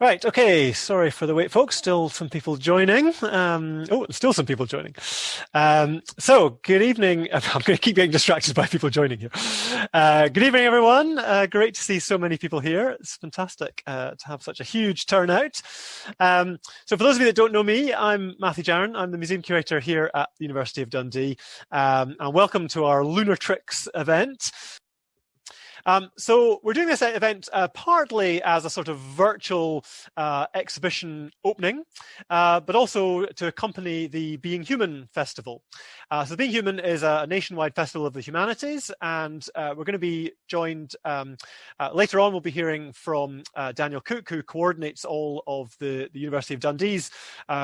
Right, okay, sorry for the wait, folks. Still some people joining. Still some people joining. So, good evening. I'm going to keep getting distracted by people joining here. Good evening, everyone. Great to see so many people here. It's fantastic to have such a huge turnout. So, for those of you that don't know me, I'm Matthew Jarron. I'm the museum curator here at the University of Dundee. And welcome to our Lunar Tricks event. So we're doing this event partly as a sort of virtual exhibition opening, but also to accompany the Being Human Festival. So the Being Human is a nationwide festival of the humanities, and we're going to be joined later on. We'll be hearing from Daniel Cook, who coordinates all of the University of Dundee's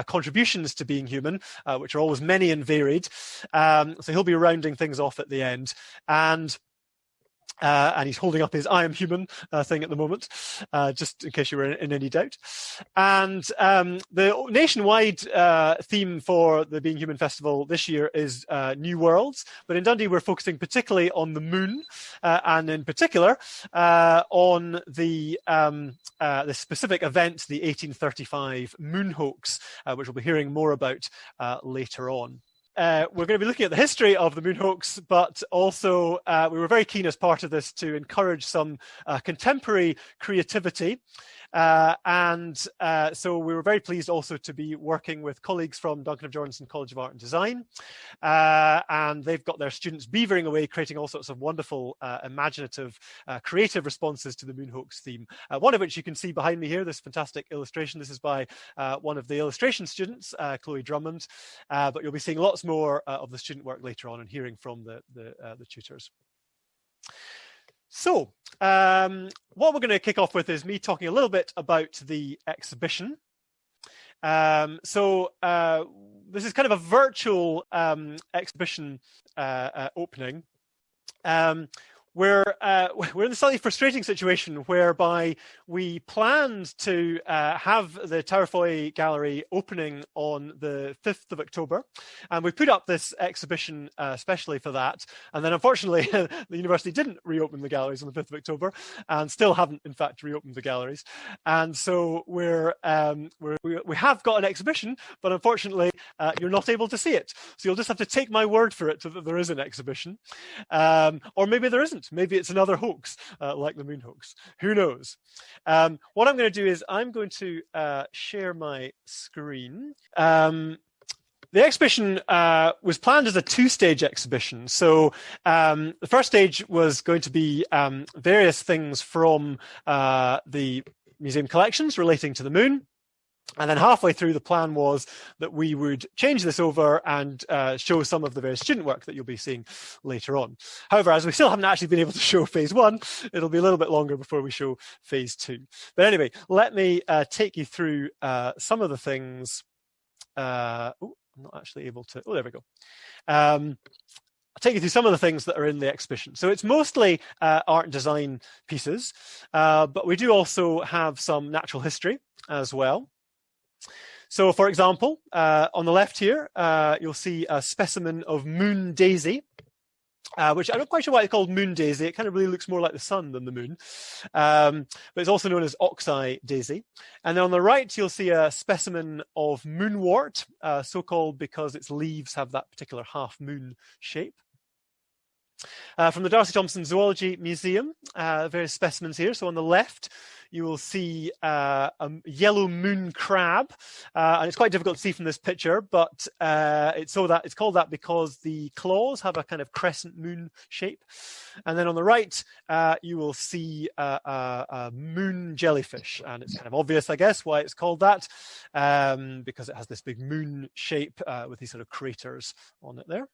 contributions to Being Human, which are always many and varied. So he'll be rounding things off at the end. And he's holding up his I am human thing at the moment, just in case you were in any doubt. And the nationwide theme for the Being Human Festival this year is New Worlds. But in Dundee, we're focusing particularly on the moon, and in particular on the specific event, the 1835 Moon Hoax, which we'll be hearing more about later on. We're going to be looking at the history of the Moon Hoax, but also we were very keen as part of this to encourage some contemporary creativity. So we were very pleased also to be working with colleagues from Duncan of Jordanson College of Art and Design. And they've got their students beavering away, creating all sorts of wonderful, imaginative, creative responses to the Moon Hoax theme. One of which you can see behind me here, this fantastic illustration. This is by one of the illustration students, Chloe Drummond. But you'll be seeing lots more of the student work later on and hearing from the tutors. So, what we're going to kick off with is me talking a little bit about the exhibition. This is kind of a virtual exhibition opening. We're in a slightly frustrating situation whereby we planned to have the Taoiseach Gallery opening on the 5th of October, and we put up this exhibition especially for that. And then, unfortunately, the university didn't reopen the galleries on the 5th of October, and still haven't, in fact, reopened the galleries. And so we have got an exhibition, but unfortunately, you're not able to see it. So you'll just have to take my word for it that there is an exhibition, or maybe there isn't. Maybe it's another hoax, like the Moon Hoax. Who knows? What I'm going to do is I'm going to share my screen. The exhibition was planned as a two-stage exhibition. So the first stage was going to be various things from the museum collections relating to the moon. And then halfway through, the plan was that we would change this over and show some of the various student work that you'll be seeing later on. However, as we still haven't actually been able to show phase one, it'll be a little bit longer before we show phase two. But anyway, let me take you through some of the things. I'm not actually able to. Oh, there we go. I'll take you through some of the things that are in the exhibition. So it's mostly art and design pieces, but we do also have some natural history as well. So, for example, on the left here, you'll see a specimen of moon daisy, which I'm not quite sure why it's called moon daisy. It kind of really looks more like the sun than the moon, but it's also known as oxeye daisy. And then on the right, you'll see a specimen of moonwort, so-called because its leaves have that particular half-moon shape. From the Darcy Thompson Zoology Museum, various specimens here. So on the left, you will see a yellow moon crab, and it's quite difficult to see from this picture, but it's called that because the claws have a kind of crescent moon shape. And then on the right, you will see a moon jellyfish, and it's kind of obvious, I guess, why it's called that, because it has this big moon shape with these sort of craters on it there.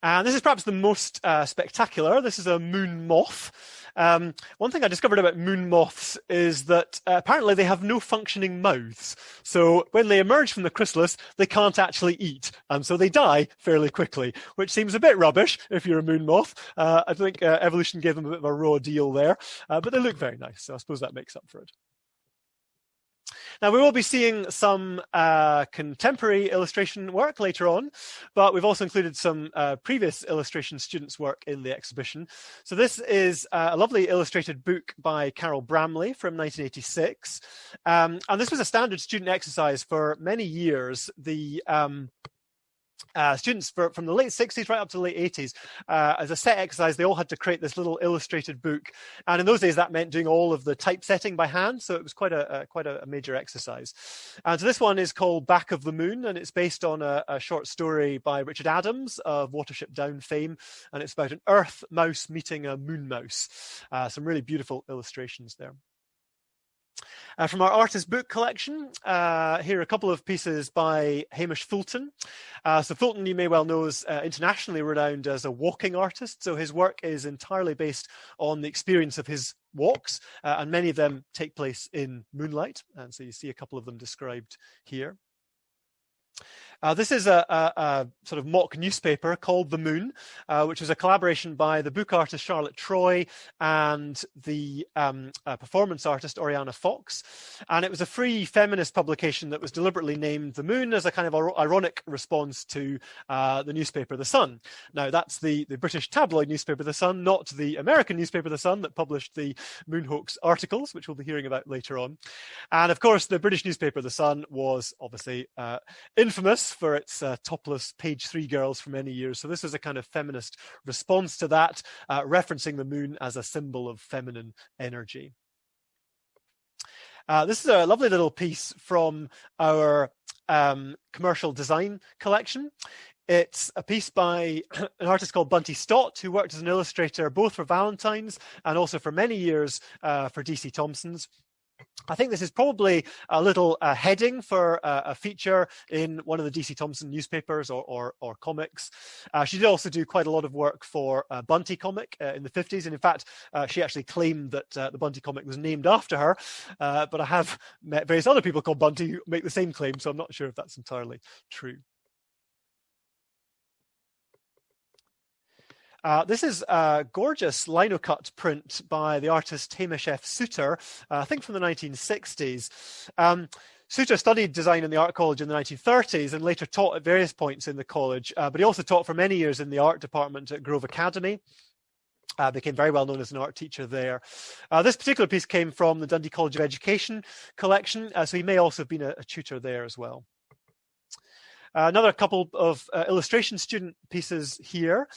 And this is perhaps the most spectacular. This is a moon moth. One thing I discovered about moon moths is that apparently they have no functioning mouths. So when they emerge from the chrysalis, they can't actually eat. So they die fairly quickly, which seems a bit rubbish if you're a moon moth. I think evolution gave them a bit of a raw deal there, but they look very nice. So I suppose that makes up for it. Now, we will be seeing some contemporary illustration work later on, but we've also included some previous illustration students' work in the exhibition. So this is a lovely illustrated book by Carol Bramley from 1986. And this was a standard student exercise for many years. The students from the late 60s right up to the late 80s, as a set exercise, they all had to create this little illustrated book. And in those days, that meant doing all of the typesetting by hand. So it was quite a major exercise. And so this one is called Back of the Moon, and it's based on a short story by Richard Adams of Watership Down fame. And it's about an Earth mouse meeting a moon mouse. Some really beautiful illustrations there. From our artist book collection, here are a couple of pieces by Hamish Fulton. So Fulton, you may well know, is internationally renowned as a walking artist. So his work is entirely based on the experience of his walks, and many of them take place in moonlight. And so you see a couple of them described here. This is a sort of mock newspaper called The Moon, which was a collaboration by the book artist Charlotte Troy and the performance artist Oriana Fox. And it was a free feminist publication that was deliberately named The Moon as a kind of ironic response to the newspaper The Sun. Now, that's the British tabloid newspaper The Sun, not the American newspaper The Sun that published the Moon Hoax articles, which we'll be hearing about later on. And of course, the British newspaper The Sun was obviously infamous for its topless page 3 girls for many years. So this is a kind of feminist response to that, referencing the moon as a symbol of feminine energy. This is a lovely little piece from our commercial design collection. It's a piece by an artist called Bunty Stott, who worked as an illustrator both for Valentine's and also for many years for DC Thomson's. I think this is probably a little heading for a feature in one of the DC Thomson newspapers or comics. She did also do quite a lot of work for Bunty comic in the 50s. And in fact, she actually claimed that the Bunty comic was named after her. But I have met various other people called Bunty who make the same claim, so I'm not sure if that's entirely true. This is a gorgeous lino-cut print by the artist Hamish F. Souter, I think from the 1960s. Souter studied design in the art college in the 1930s and later taught at various points in the college, but he also taught for many years in the art department at Grove Academy. Became very well known as an art teacher there. This particular piece came from the Dundee College of Education collection, so he may also have been a tutor there as well. Another couple of illustration student pieces here.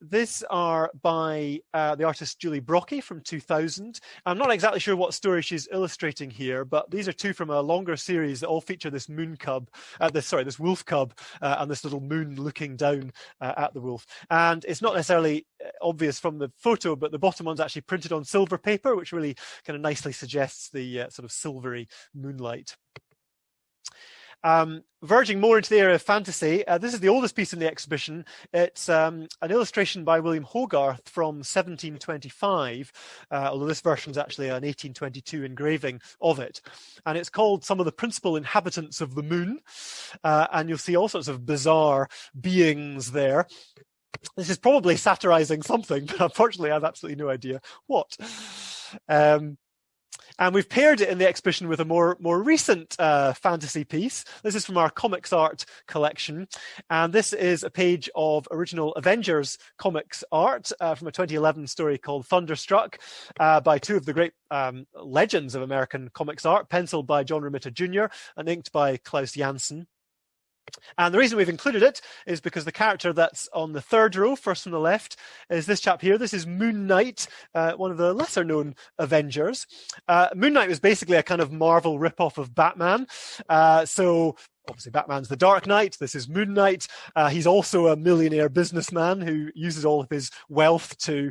These are by the artist Julie Brocky from 2000. I'm not exactly sure what story she's illustrating here, but these are two from a longer series that all feature this moon cub, this wolf cub, and this little moon looking down at the wolf. And it's not necessarily obvious from the photo, but the bottom one's actually printed on silver paper, which really kind of nicely suggests the sort of silvery moonlight. Verging more into the area of fantasy, this is the oldest piece in the exhibition. It's an illustration by William Hogarth from 1725, although this version is actually an 1822 engraving of it. And it's called Some of the Principal Inhabitants of the Moon. And you'll see all sorts of bizarre beings there. This is probably satirizing something, but unfortunately I have absolutely no idea what. And we've paired it in the exhibition with a more recent fantasy piece. This is from our comics art collection. And this is a page of original Avengers comics art from a 2011 story called Thunderstruck by two of the great legends of American comics art, penciled by John Romita Jr. and inked by Klaus Janson. And the reason we've included it is because the character that's on the third row, first from the left, is this chap here. This is Moon Knight, one of the lesser-known Avengers. Moon Knight was basically a kind of Marvel ripoff of Batman. So obviously Batman's the Dark Knight. This is Moon Knight. He's also a millionaire businessman who uses all of his wealth to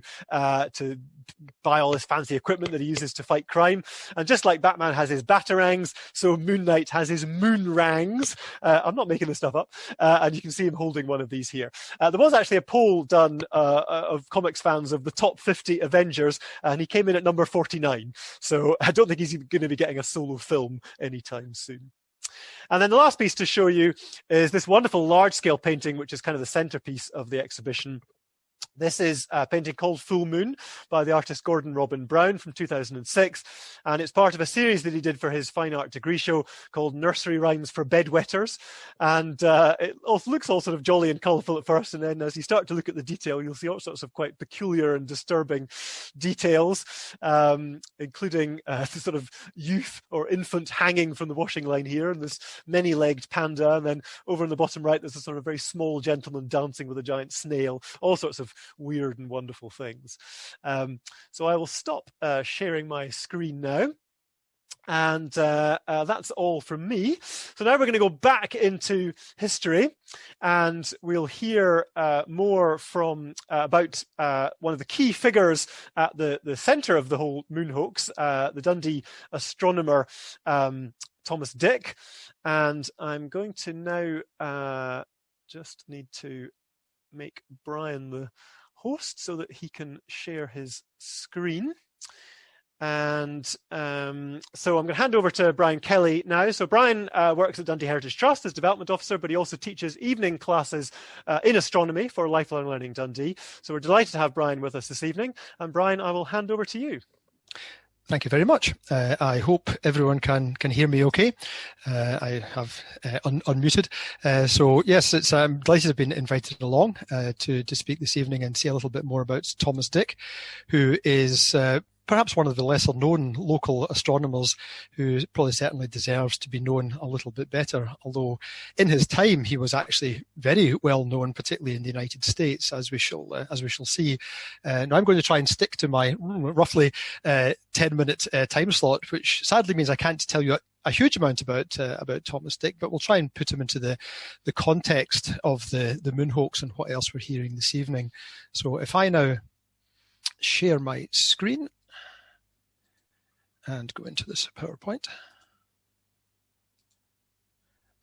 buy all this fancy equipment that he uses to fight crime. And just like Batman has his batarangs, so Moon Knight has his moonrangs. I'm not making this stuff up. And you can see him holding one of these here. There was actually a poll done of comics fans of the top 50 Avengers, and he came in at number 49. So I don't think he's going to be getting a solo film anytime soon. And then the last piece to show you is this wonderful large-scale painting, which is kind of the centerpiece of the exhibition. This is a painting called Full Moon by the artist Gordon Robin Brown from 2006, and it's part of a series that he did for his fine art degree show called Nursery Rhymes for Bedwetters. And it also looks all sort of jolly and colourful at first, and then as you start to look at the detail, you'll see all sorts of quite peculiar and disturbing details, including the sort of youth or infant hanging from the washing line here, and this many-legged panda, and then over in the bottom right there's a sort of very small gentleman dancing with a giant snail, all sorts of weird and wonderful things. So I will stop sharing my screen now. And that's all from me. So now we're going to go back into history, and we'll hear more from about one of the key figures at the centre of the whole Moon Hoax, the Dundee astronomer Thomas Dick. And I'm going to now just need to make Brian the host so that he can share his screen. And so I'm going to hand over to Brian Kelly now. So Brian works at Dundee Heritage Trust as development officer, but he also teaches evening classes in astronomy for Lifelong Learning Dundee. So we're delighted to have Brian with us this evening. And Brian, I will hand over to you. Thank you very much. I hope everyone can hear me okay. I have unmuted. So yes, I'm delighted to have been invited along to speak this evening and say a little bit more about Thomas Dick, who is perhaps one of the lesser known local astronomers who probably certainly deserves to be known a little bit better, although in his time he was actually very well known, particularly in the United States, as we shall see. Now I'm going to try and stick to my roughly 10-minute time slot, which sadly means I can't tell you a huge amount about Thomas Dick, but we'll try and put him into the context of the Moon Hoax and what else we're hearing this evening. So if I now share my screen and go into this PowerPoint.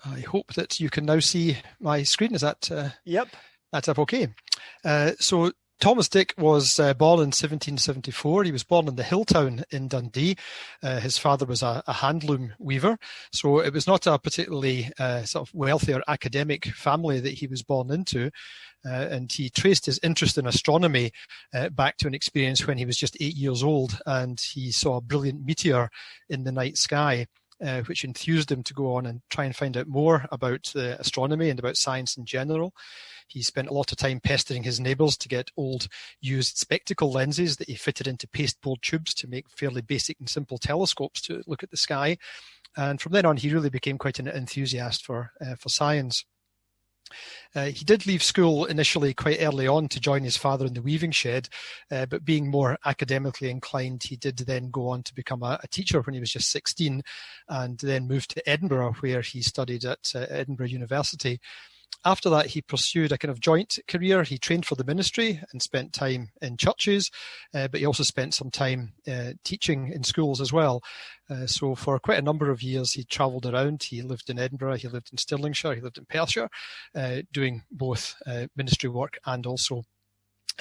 I hope that you can now see my screen. Is that Yep. That's up okay. So Thomas Dick was born in 1774. He was born in the hill town in Dundee. His father was a handloom weaver, so it was not a particularly sort of wealthy or academic family that he was born into. And he traced his interest in astronomy back to an experience when he was just 8 years old, and he saw a brilliant meteor in the night sky, which enthused him to go on and try and find out more about astronomy and about science in general. He spent a lot of time pestering his neighbours to get old used spectacle lenses that he fitted into pasteboard tubes to make fairly basic and simple telescopes to look at the sky. And from then on, he really became quite an enthusiast for science. He did leave school initially quite early on to join his father in the weaving shed, but being more academically inclined, he did then go on to become a teacher when he was just 16, and then moved to Edinburgh, where he studied at Edinburgh University. After that, he pursued a kind of joint career. He trained for the ministry and spent time in churches, but he also spent some time teaching in schools as well. So for quite a number of years, he travelled around. He lived in Edinburgh, he lived in Stirlingshire, he lived in Perthshire, doing both ministry work and also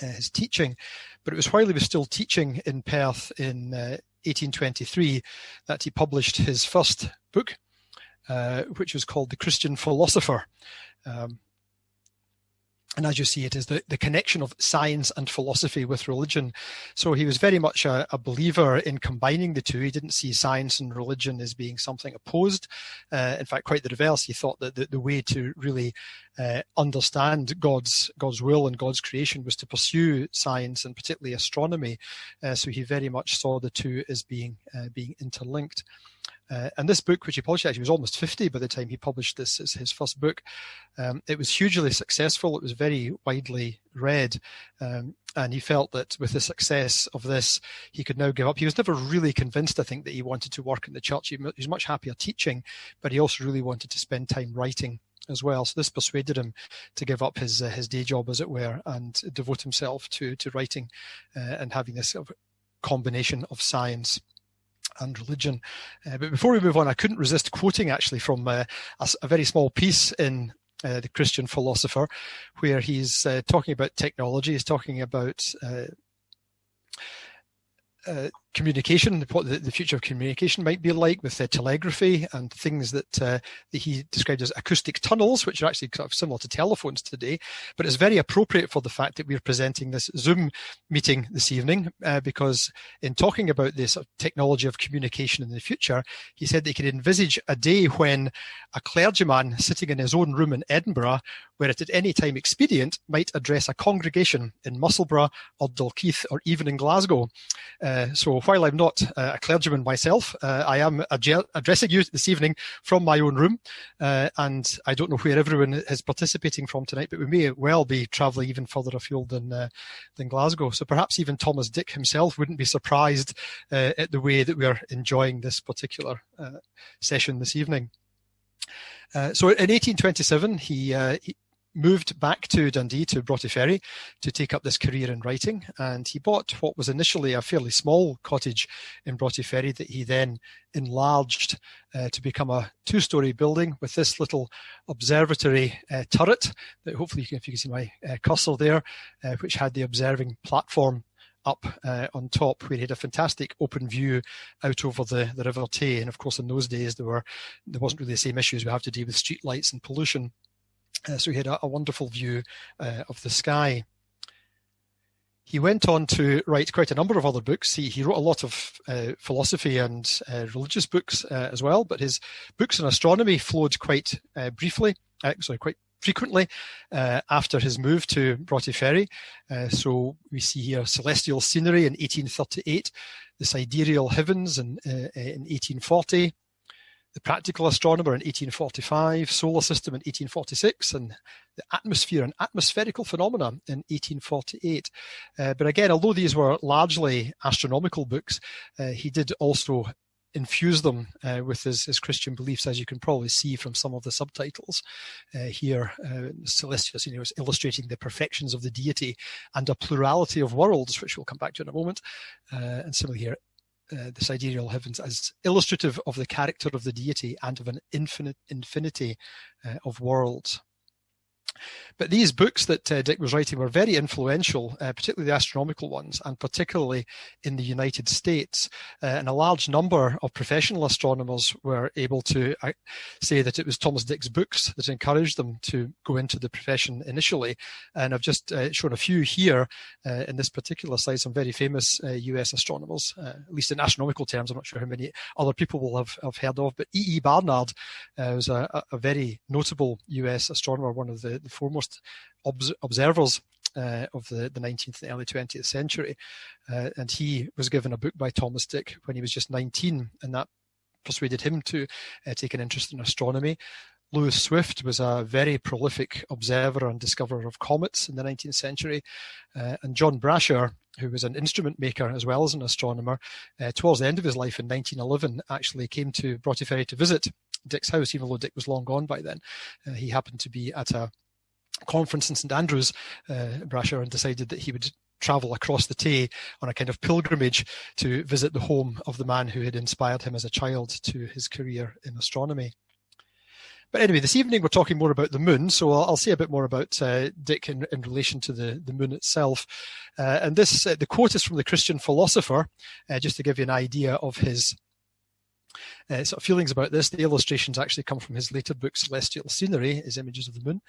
his teaching. But it was while he was still teaching in Perth in 1823 that he published his first book, which was called The Christian Philosopher. And as you see, it is the connection of science and philosophy with religion. So he was very much a believer in combining the two. He didn't see science and religion as being something opposed. In fact, quite the reverse. He thought that the way to really understand God's will and God's creation was to pursue science, and particularly astronomy. So he very much saw the two as being interlinked. And this book, which he published, actually he was almost 50 by the time he published this as his first book. It was hugely successful. It was very widely read. And he felt that with the success of this, he could now give up. He was never really convinced, I think, that he wanted to work in the church. He was much happier teaching, but he also really wanted to spend time writing as well. So this persuaded him to give up his day job, as it were, and devote himself to writing and having this sort of combination of science and religion. But before we move on, I couldn't resist quoting actually from a very small piece in The Christian Philosopher, where he's talking about technology. He's talking about communication, what the future of communication might be like with telegraphy and things that he described as acoustic tunnels, which are actually sort of similar to telephones today. But it's very appropriate for the fact that we're presenting this Zoom meeting this evening, because in talking about this sort of technology of communication in the future, he said that he could envisage a day when a clergyman sitting in his own room in Edinburgh, where it at any time expedient, might address a congregation in Musselburgh or Dalkeith or even in Glasgow. So while I'm not a clergyman myself, I am addressing you this evening from my own room, and I don't know where everyone is participating from tonight, but we may well be travelling even further afield than Glasgow. So perhaps even Thomas Dick himself wouldn't be surprised at the way that we are enjoying this particular session this evening. So in 1827, he moved back to Dundee, to Broughty Ferry, to take up this career in writing, and he bought what was initially a fairly small cottage in Broughty Ferry that he then enlarged to become a 2-storey building with this little observatory turret that hopefully if you can see my cursor there, which had the observing platform up on top, where he had a fantastic open view out over the River Tay. And of course in those days there wasn't really the same issues we have today with street lights and pollution. So he had a wonderful view of the sky. He went on to write quite a number of other books. He wrote a lot of philosophy and religious books as well, but his books on astronomy flowed quite quite frequently after his move to Broughty Ferry. So we see here celestial scenery in 1838, the sidereal heavens in 1840, the practical astronomer in 1845, solar system in 1846, and the atmosphere and atmospherical phenomena in 1848. But again, although these were largely astronomical books, he did also infuse them with his Christian beliefs, as you can probably see from some of the subtitles here. Celestial scenery was illustrating the perfections of the deity and a plurality of worlds, which we'll come back to in a moment. And similarly here, the sidereal heavens as illustrative of the character of the deity and of an infinity of worlds. But these books that Dick was writing were very influential, particularly the astronomical ones, and particularly in the United States. And a large number of professional astronomers were able to say that it was Thomas Dick's books that encouraged them to go into the profession initially. And I've just shown a few here in this particular slide, some very famous US astronomers, at least in astronomical terms. I'm not sure how many other people will have heard of, but E.E. Barnard was a very notable US astronomer, one of the foremost observers of the 19th and early 20th century. And he was given a book by Thomas Dick when he was just 19, and that persuaded him to take an interest in astronomy. Lewis Swift was a very prolific observer and discoverer of comets in the 19th century. And John Brasher, who was an instrument maker as well as an astronomer, towards the end of his life in 1911, actually came to Broughty Ferry to visit Dick's house, even though Dick was long gone by then. He happened to be at a conference in St Andrews, Brasher, and decided that he would travel across the Tay on a kind of pilgrimage to visit the home of the man who had inspired him as a child to his career in astronomy. But anyway, this evening we're talking more about the moon, so I'll say a bit more about Dick in relation to the moon itself. And this, the quote is from the Christian philosopher, just to give you an idea of his sort of feelings about this. The illustrations actually come from his later book, Celestial Scenery, his images of the moon.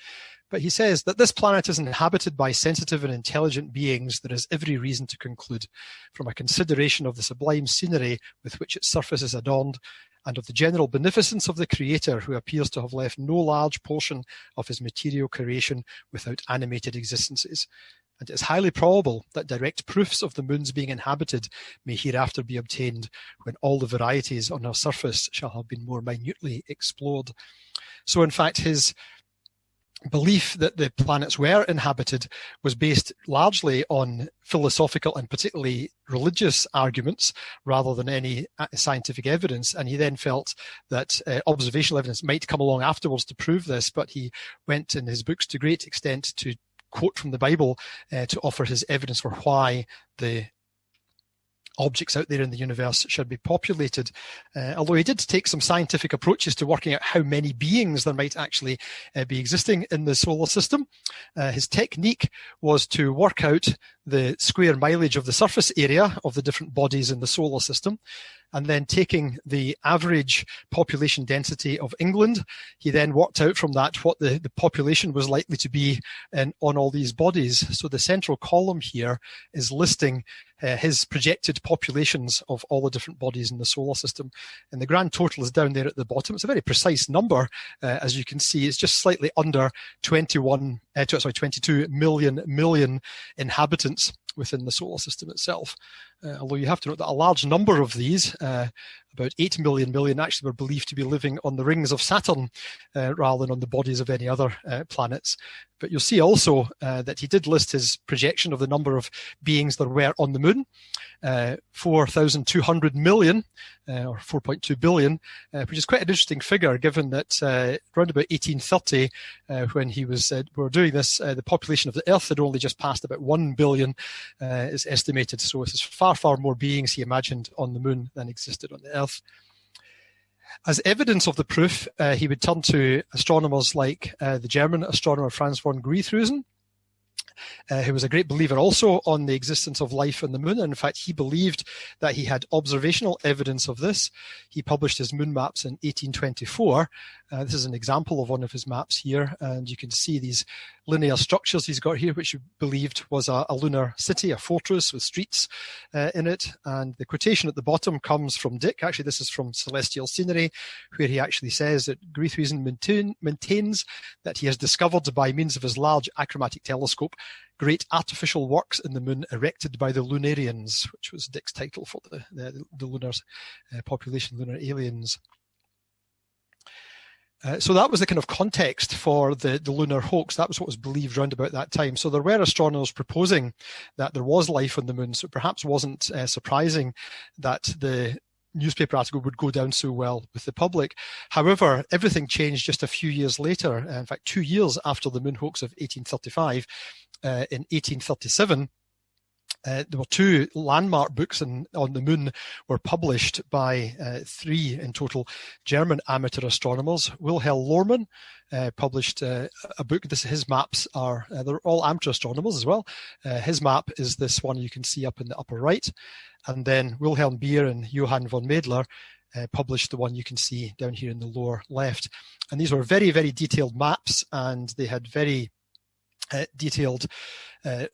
But he says that this planet is inhabited by sensitive and intelligent beings. There is every reason to conclude, from a consideration of the sublime scenery with which its surface is adorned, and of the general beneficence of the Creator, who appears to have left no large portion of his material creation without animated existences. And it is highly probable that direct proofs of the moon's being inhabited may hereafter be obtained when all the varieties on her surface shall have been more minutely explored. So in fact, his belief that the planets were inhabited was based largely on philosophical and particularly religious arguments rather than any scientific evidence. And he then felt that observational evidence might come along afterwards to prove this, but he went in his books to great extent to quote from the Bible to offer his evidence for why the objects out there in the universe should be populated. Although he did take some scientific approaches to working out how many beings there might actually be existing in the solar system. His technique was to work out the square mileage of the surface area of the different bodies in the solar system, and then taking the average population density of England, he then worked out from that what the population was likely to be on all these bodies. So the central column here is listing his projected populations of all the different bodies in the solar system. And the grand total is down there at the bottom. It's a very precise number. As you can see, it's just slightly under 22 million inhabitants within the solar system itself. Although you have to note that a large number of these, about 8 million actually were believed to be living on the rings of Saturn rather than on the bodies of any other planets. But you'll see also that he did list his projection of the number of beings there were on the moon, 4,200 million, or 4.2 billion, which is quite an interesting figure given that around about 1830, when he was we were doing this, the population of the Earth had only just passed about 1 billion, is estimated. So it's far, far more beings he imagined on the moon than existed on the Earth. As evidence of the proof, he would turn to astronomers like the German astronomer Franz von Griethuysen, who was a great believer also on the existence of life on the moon. And in fact, he believed that he had observational evidence of this. He published his moon maps in 1824. This is an example of one of his maps here, and you can see these linear structures he's got here, which he believed was a lunar city, a fortress with streets in it. And the quotation at the bottom comes from Dick. Actually, this is from Celestial Scenery, where he actually says that Griethuysen maintains that he has discovered by means of his large achromatic telescope great artificial works in the moon erected by the Lunarians, which was Dick's title for the lunar population, lunar aliens. So that was the kind of context for the lunar hoax. That was what was believed around about that time. So there were astronomers proposing that there was life on the moon, so it perhaps wasn't surprising that the newspaper article would go down so well with the public. However, everything changed just a few years later. In fact, 2 years after the moon hoax of 1835, in 1837, there were two landmark books on the moon were published by 3 in total German amateur astronomers. Wilhelm Lohrmann published a book. His maps are, they're all amateur astronomers as well. His map is this one you can see up in the upper right. And then Wilhelm Beer and Johann von Mädler published the one you can see down here in the lower left. And these were very, very detailed maps, and they had very detailed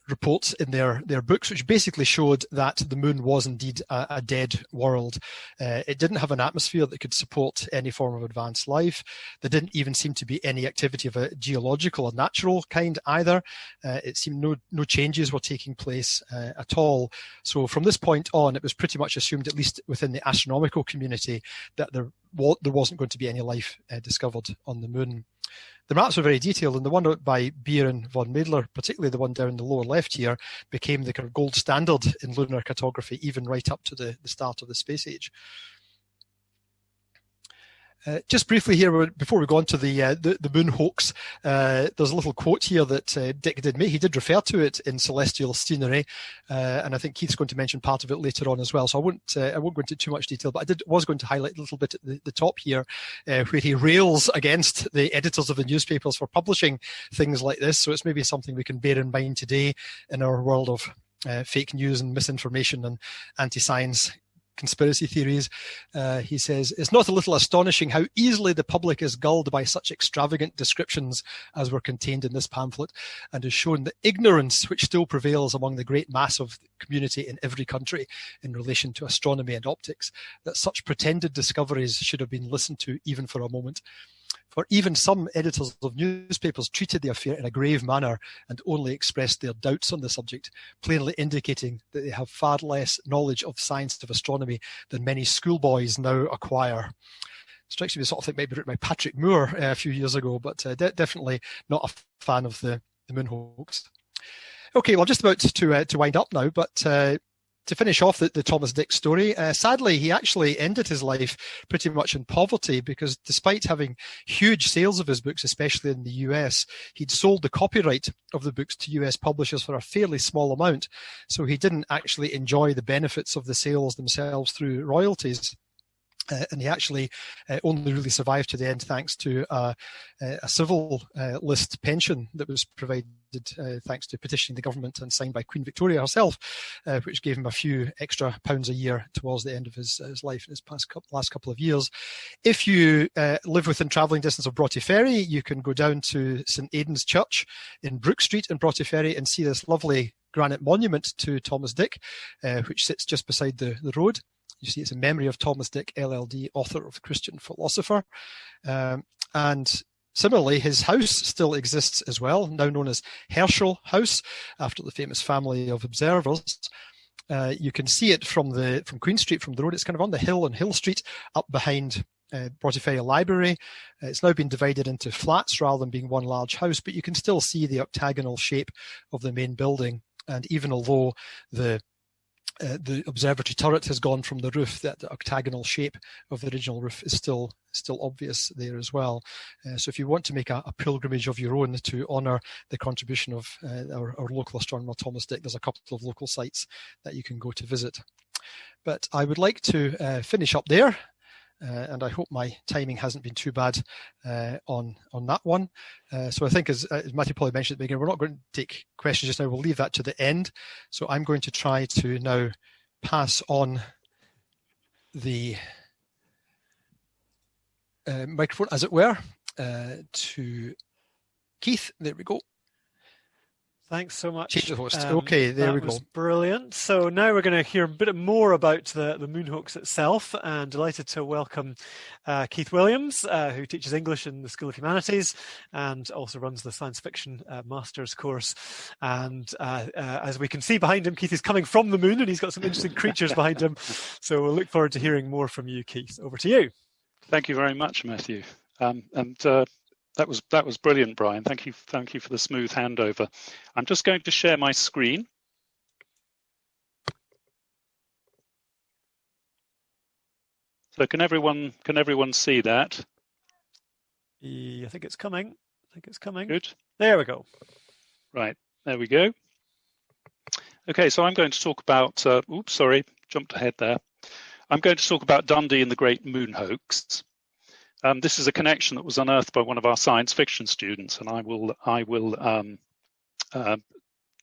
reports in their books, which basically showed that the moon was indeed a dead world. It didn't have an atmosphere that could support any form of advanced life. There didn't even seem to be any activity of a geological or natural kind either. It seemed no changes were taking place at all. So from this point on, it was pretty much assumed, at least within the astronomical community, that there wasn't going to be any life discovered on the moon. The maps were very detailed, and the one by Beer and von Mädler, particularly the one down in the lower left here, became the kind of gold standard in lunar cartography, even right up to the start of the space age. Just briefly here, before we go on to the moon hoax, there's a little quote here that Dick did make. He did refer to it in Celestial Scenery, and I think Keith's going to mention part of it later on as well. So I won't go into too much detail, but was going to highlight a little bit at the top here, where he rails against the editors of the newspapers for publishing things like this. So it's maybe something we can bear in mind today in our world of fake news and misinformation and anti-science conspiracy theories. He says, "It's not a little astonishing how easily the public is gulled by such extravagant descriptions as were contained in this pamphlet, and has shown the ignorance which still prevails among the great mass of the community in every country in relation to astronomy and optics, that such pretended discoveries should have been listened to even for a moment. For even some editors of newspapers treated the affair in a grave manner and only expressed their doubts on the subject, plainly indicating that they have far less knowledge of the science of astronomy than many schoolboys now acquire." Strikes me as sort of thing maybe written by Patrick Moore a few years ago, but definitely not a fan of the moon hoax. Okay, well, just about to wind up now, but to finish off the Thomas Dick story, sadly, he actually ended his life pretty much in poverty because despite having huge sales of his books, especially in the US, he'd sold the copyright of the books to US publishers for a fairly small amount. So he didn't actually enjoy the benefits of the sales themselves through royalties. And he actually only really survived to the end thanks to a civil list pension that was provided thanks to petitioning the government and signed by Queen Victoria herself, which gave him a few extra pounds a year towards the end of his life in his last couple of years. If you live within travelling distance of Broughty Ferry, you can go down to St Aidan's Church in Brook Street in Broughty Ferry and see this lovely granite monument to Thomas Dick, which sits just beside the road. You see, it's in memory of Thomas Dick, LLD, author of Christian Philosopher. And similarly, his house still exists as well, now known as Herschel House, after the famous family of observers. You can see it from Queen Street, from the road. It's kind of on the hill on Hill Street, up behind Broughty Ferry Library. It's now been divided into flats rather than being one large house, but you can still see the octagonal shape of the main building. And even although the observatory turret has gone from the roof, that the octagonal shape of the original roof is still obvious there as well. So if you want to make a pilgrimage of your own to honour the contribution of our local astronomer Thomas Dick, there's a couple of local sites that you can go to visit. But I would like to finish up there. And I hope my timing hasn't been too bad on that one. So I think, as Matthew probably mentioned at the beginning, we're not going to take questions just now. We'll leave that to the end. So I'm going to try to now pass on the microphone, as it were, to Keith. There we go. Thanks so much. Change the host. Okay, there we go. That was brilliant. So now we're going to hear a bit more about the Moon Hoax itself, and delighted to welcome Keith Williams, who teaches English in the School of Humanities and also runs the science fiction master's course. And as we can see behind him, Keith is coming from the moon and he's got some interesting creatures behind him. So we'll look forward to hearing more from you, Keith. Over to you. Thank you very much, Matthew. That was brilliant, Brian. Thank you for the smooth handover. I'm just going to share my screen. So can everyone see that? I think it's coming. Good. There we go. Right, there we go. Okay, so I'm going to talk about. Oops, sorry, jumped ahead there. I'm going to talk about Dundee and the Great Moon Hoax. This is a connection that was unearthed by one of our science fiction students, and I will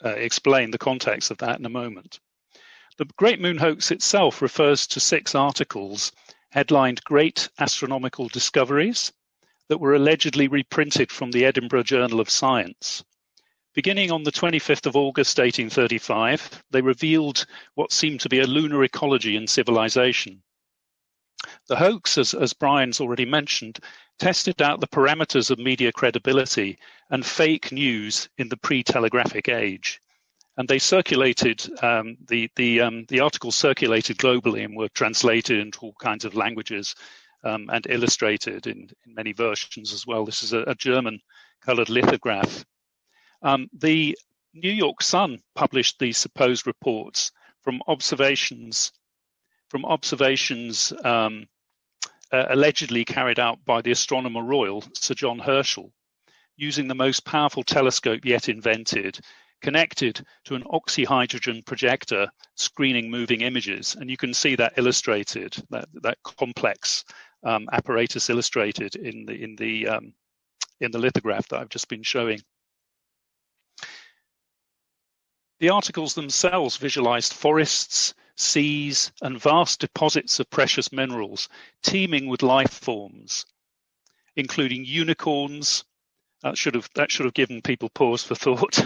explain the context of that in a moment. The Great Moon Hoax itself refers to 6 articles headlined Great Astronomical Discoveries that were allegedly reprinted from the Edinburgh Journal of Science. Beginning on the 25th of August 1835, they revealed what seemed to be a lunar ecology and civilization. The hoax, as Brian's already mentioned, tested out the parameters of media credibility and fake news in the pre-telegraphic age. And they circulated, the articles circulated globally and were translated into all kinds of languages and illustrated in many versions as well. This is a German coloured lithograph. The New York Sun published these supposed reports from observations allegedly carried out by the Astronomer Royal, Sir John Herschel, using the most powerful telescope yet invented, connected to an oxyhydrogen projector screening moving images. And you can see that illustrated, that complex apparatus illustrated in the lithograph that I've just been showing. The articles themselves visualized forests, seas, and vast deposits of precious minerals teeming with life forms, including unicorns. That should have given people pause for thought,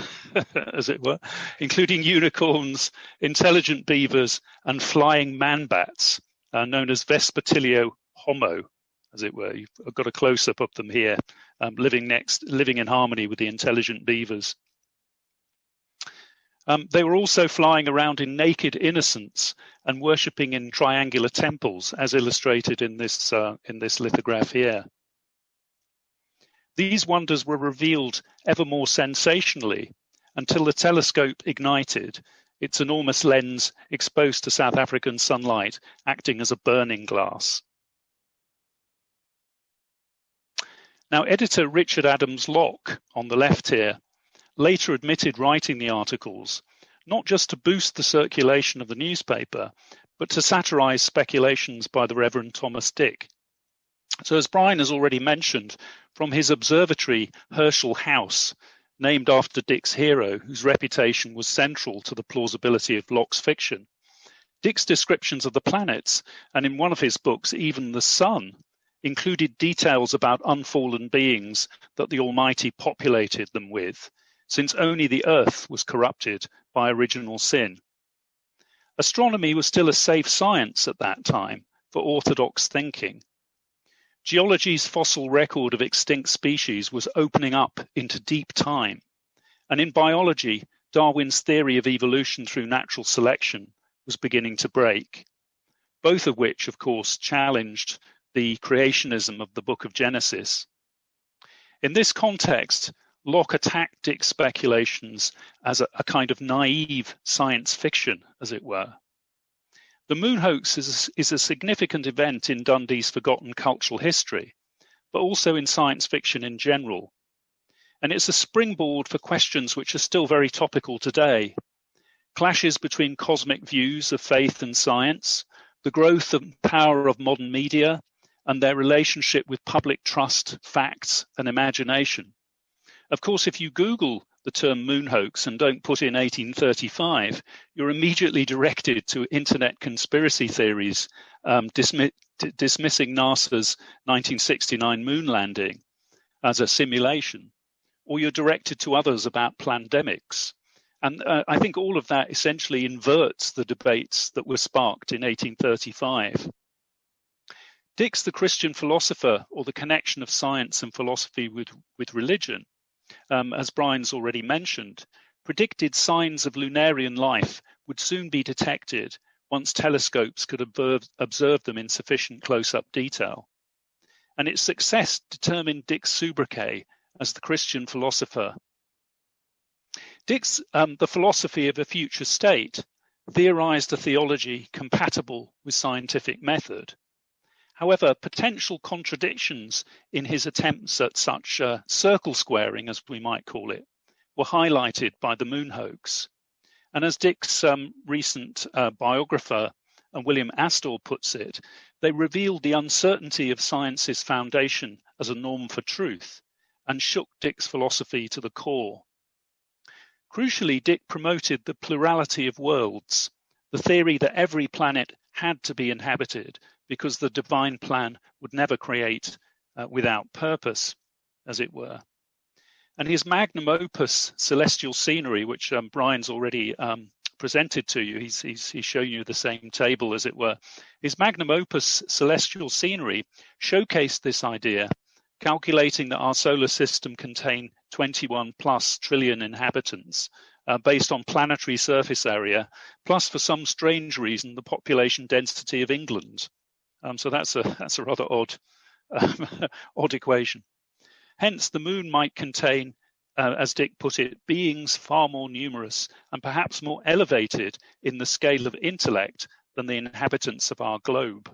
as it were, including unicorns, intelligent beavers, and flying man-bats, known as Vespertilio homo, as it were. You've got a close-up of them here, living in harmony with the intelligent beavers. They were also flying around in naked innocence and worshipping in triangular temples, as illustrated in this lithograph here. These wonders were revealed ever more sensationally until the telescope ignited its enormous lens exposed to South African sunlight, acting as a burning glass. Now, editor Richard Adams Locke, on the left here, later admitted writing the articles, not just to boost the circulation of the newspaper, but to satirize speculations by the Rev Thomas Dick. So as Brian has already mentioned, from his observatory, Herschel House, named after Dick's hero, whose reputation was central to the plausibility of Locke's fiction, Dick's descriptions of the planets, and in one of his books, even the sun, included details about unfallen beings that the Almighty populated them with, since only the Earth was corrupted by original sin. Astronomy was still a safe science at that time for orthodox thinking. Geology's fossil record of extinct species was opening up into deep time, and in biology, Darwin's theory of evolution through natural selection was beginning to break, both of which, of course, challenged the creationism of the Book of Genesis. In this context, Locke attacked Dick's speculations as a kind of naive science fiction, as it were. The Moon Hoax is a significant event in Dundee's forgotten cultural history, but also in science fiction in general. And it's a springboard for questions which are still very topical today. Clashes between cosmic views of faith and science, the growth and power of modern media, and their relationship with public trust, facts, and imagination. Of course, if you Google the term moon hoax and don't put in 1835, you're immediately directed to internet conspiracy theories dismissing NASA's 1969 moon landing as a simulation, or you're directed to others about pandemics. And I think all of that essentially inverts the debates that were sparked in 1835. Dick's The Christian Philosopher, or the connection of science and philosophy with religion, as Brian's already mentioned, predicted signs of lunarian life would soon be detected once telescopes could observe them in sufficient close-up detail. And its success determined Dick's sobriquet as the Christian philosopher. Dick's The Philosophy of a Future State theorized a theology compatible with scientific method. However, potential contradictions in his attempts at such circle squaring, as we might call it, were highlighted by the Moon Hoax. And as Dick's recent biographer, William Astor, puts it, they revealed the uncertainty of science's foundation as a norm for truth and shook Dick's philosophy to the core. Crucially, Dick promoted the plurality of worlds, the theory that every planet had to be inhabited because the divine plan would never create without purpose, as it were. And his magnum opus, Celestial Scenery, which Brian's already presented to you, he's shown you the same table, as it were. His magnum opus, Celestial Scenery, showcased this idea, calculating that our solar system contained 21 plus trillion inhabitants, based on planetary surface area, plus for some strange reason, the population density of England. So that's a rather odd equation. Hence, the moon might contain, as Dick put it, beings far more numerous and perhaps more elevated in the scale of intellect than the inhabitants of our globe.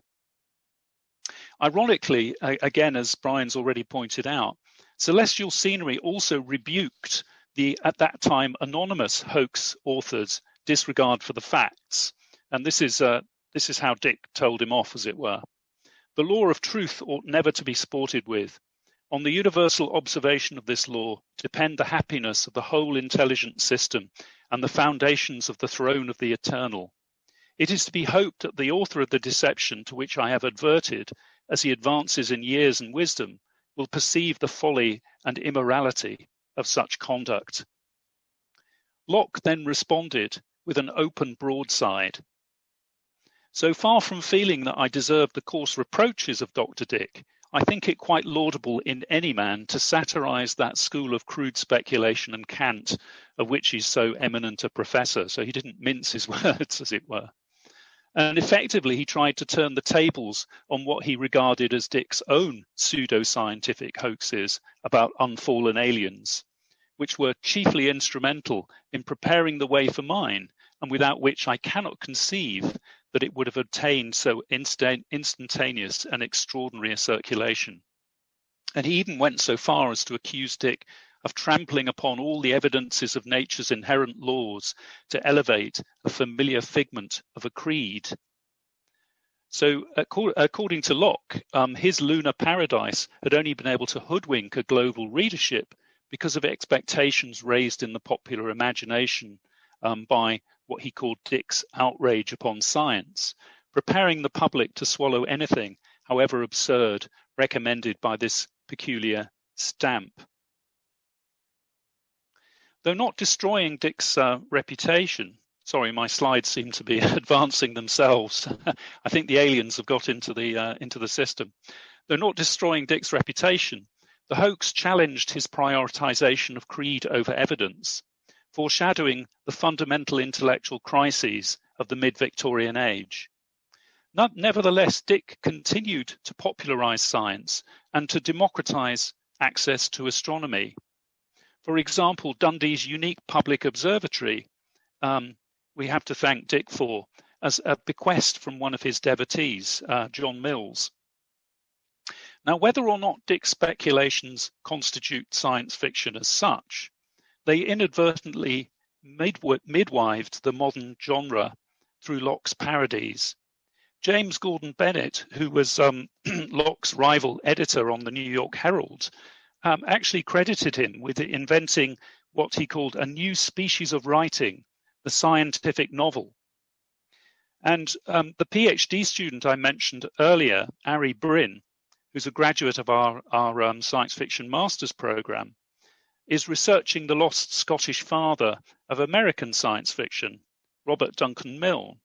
Ironically, again, as Brian's already pointed out, Celestial Scenery also rebuked the, at that time, anonymous hoax authors' disregard for the facts. And this is how Dick told him off, as it were. The law of truth ought never to be sported with. On the universal observation of this law depend the happiness of the whole intelligent system and the foundations of the throne of the eternal. It is to be hoped that the author of the deception to which I have adverted, as he advances in years and wisdom, will perceive the folly and immorality of such conduct. Locke then responded with an open broadside. So far from feeling that I deserve the coarse reproaches of Dr. Dick, I think it quite laudable in any man to satirize that school of crude speculation and cant of which he's so eminent a professor. So he didn't mince his words, as it were. And effectively, he tried to turn the tables on what he regarded as Dick's own pseudo-scientific hoaxes about unfallen aliens, which were chiefly instrumental in preparing the way for mine and without which I cannot conceive that it would have obtained so instantaneous and extraordinary a circulation. And he even went so far as to accuse Dick of trampling upon all the evidences of nature's inherent laws to elevate a familiar figment of a creed. So according to Locke, his lunar paradise had only been able to hoodwink a global readership because of expectations raised in the popular imagination by what he called Dick's outrage upon science, preparing the public to swallow anything, however absurd, recommended by this peculiar stamp. Though not destroying Dick's reputation, sorry, my slides seem to be advancing themselves. I think the aliens have got into the system. Though not destroying Dick's reputation, the hoax challenged his prioritization of creed over evidence, foreshadowing the fundamental intellectual crises of the mid-Victorian age. Nevertheless, Dick continued to popularize science and to democratize access to astronomy. For example, Dundee's unique public observatory, we have to thank Dick for, as a bequest from one of his devotees, John Mills. Now, whether or not Dick's speculations constitute science fiction as such, they inadvertently midwived the modern genre through Locke's parodies. James Gordon Bennett, who was Locke's rival editor on the New York Herald, actually credited him with inventing what he called a new species of writing, the scientific novel. And the PhD student I mentioned earlier, Ari Bryn, who's a graduate of our science fiction master's program, is researching the lost Scottish father of American science fiction, Robert Duncan Milne.